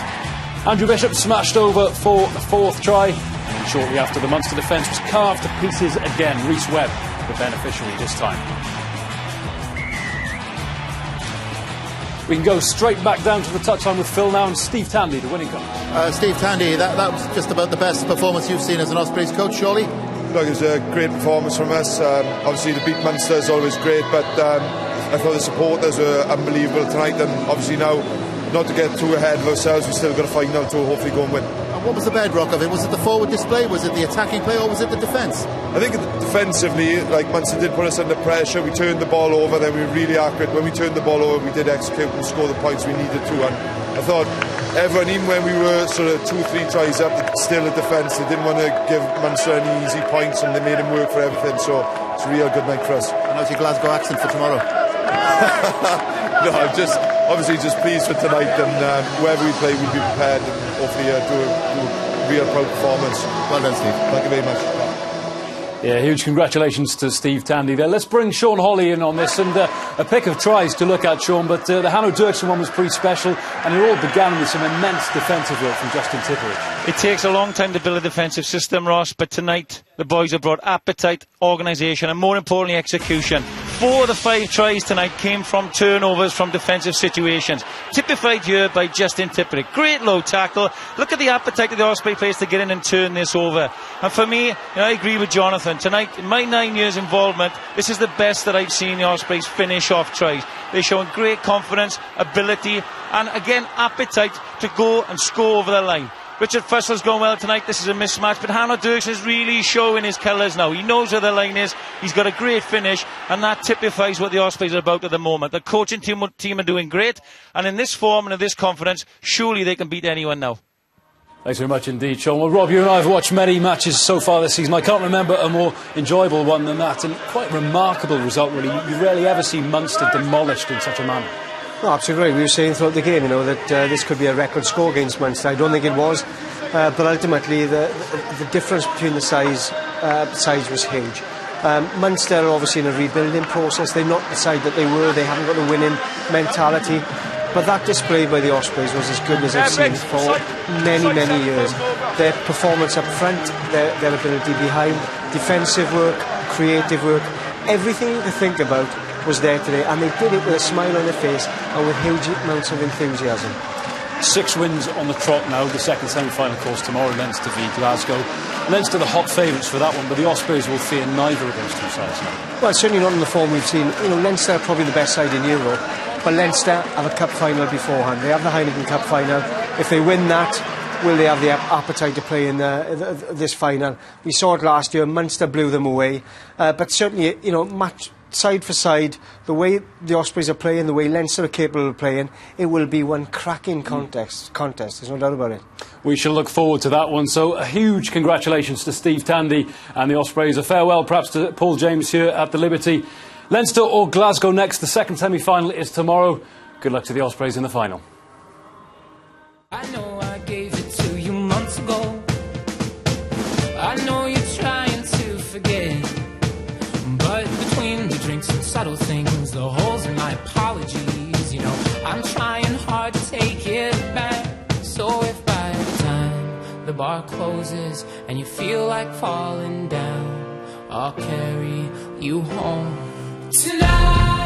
Andrew Bishop smashed over for the fourth try. And then shortly after, the Munster defence was carved to pieces again. Rhys Webb, the beneficiary this time. We can go straight back down to the touchline with Phil now and Steve Tandy, the winning coach. Steve Tandy, that was just about the best performance you've seen as an Ospreys coach, surely? Look, it was a great performance from us. Obviously, to beat Munster is always great, but I thought the supporters were unbelievable tonight. And obviously now, not to get too ahead of ourselves, we've still got a final to hopefully go and win. And what was the bedrock of it? Was it the forward display? Was it the attacking play? Or was it the defence? I think defensively, like Munster did put us under pressure. We turned the ball over, then we were really accurate. When we turned the ball over, we did execute and score the points we needed to. And I thought everyone, even when we were sort of 2-3 tries up, still a defence. They didn't want to give Munster any easy points, and they made him work for everything. So it's a real good night for us. And how's your Glasgow accent for tomorrow? No, I'm obviously just pleased for tonight, and wherever we play, we'll be prepared and hopefully do a real proud performance. Well done, Steve. Thank you very much. Yeah, huge congratulations to Steve Tandy there. Let's bring Sean Holley in on this, and a pick of tries to look at, Sean, but the Hanno Dirksen one was pretty special, and it all began with some immense defensive work from Justin Tipperidge. It takes a long time to build a defensive system, Ross, but tonight the boys have brought appetite, organisation and more importantly execution. 4 of the 5 tries tonight came from turnovers from defensive situations, typified here by Justin Tipperidge. Great low tackle. Look at the appetite of the Osprey players to get in and turn this over. And for me, I agree with Jonathan. Tonight, in my 9 years involvement, this is the best that I've seen the Ospreys finish off tries. They're showing great confidence, ability and again appetite to go and score over the line. Richard Fussell's going well tonight. This is a mismatch, but Hanno Dirksen is really showing his colours now. He knows where the line is. He's got a great finish, and that typifies what the Ospreys are about at the moment. The coaching team are doing great, and in this form and in this confidence, surely they can beat anyone now. Thanks very much indeed, Sean. Well, Rob, you and I have watched many matches so far this season. I can't remember a more enjoyable one than that, and quite remarkable result, really. You rarely ever see Munster demolished in such a manner. No, absolutely right. We were saying throughout the game, that this could be a record score against Munster. I don't think it was, but ultimately the difference between the sides was huge. Munster are obviously in a rebuilding process. They're not the side that they were. They haven't got a winning mentality. But that display by the Ospreys was as good as I've seen for many, many years. Their performance up front, their ability behind, defensive work, creative work, everything to think about was there today, and they did it with a smile on their face and with huge amounts of enthusiasm. 6 wins on the trot now. The second semi-final, of course, tomorrow. Leinster v Glasgow. Leinster the hot favourites for that one, but the Ospreys will fear neither of those two sides now. Well, certainly not in the form we've seen. Leinster are probably the best side in Europe, but Leinster have a cup final beforehand. They have the Heineken Cup final. If they win that, will they have the appetite to play in this final? We saw it last year. Munster blew them away, but certainly, match side for side, the way the Ospreys are playing, the way Leinster are capable of playing, it will be one cracking contest. There's no doubt about it. We shall look forward to that one. So a huge congratulations to Steve Tandy and the Ospreys. A farewell perhaps to Paul James here at the Liberty. Leinster or Glasgow next. The second semi-final is tomorrow. Good luck to the Ospreys in the final. I know I gave it to you months ago. I know you're trying to forget, but between the drinks and subtle things, the holes in my apologies, I'm trying hard to take it back. So if by the time the bar closes and you feel like falling down, I'll carry you home tonight.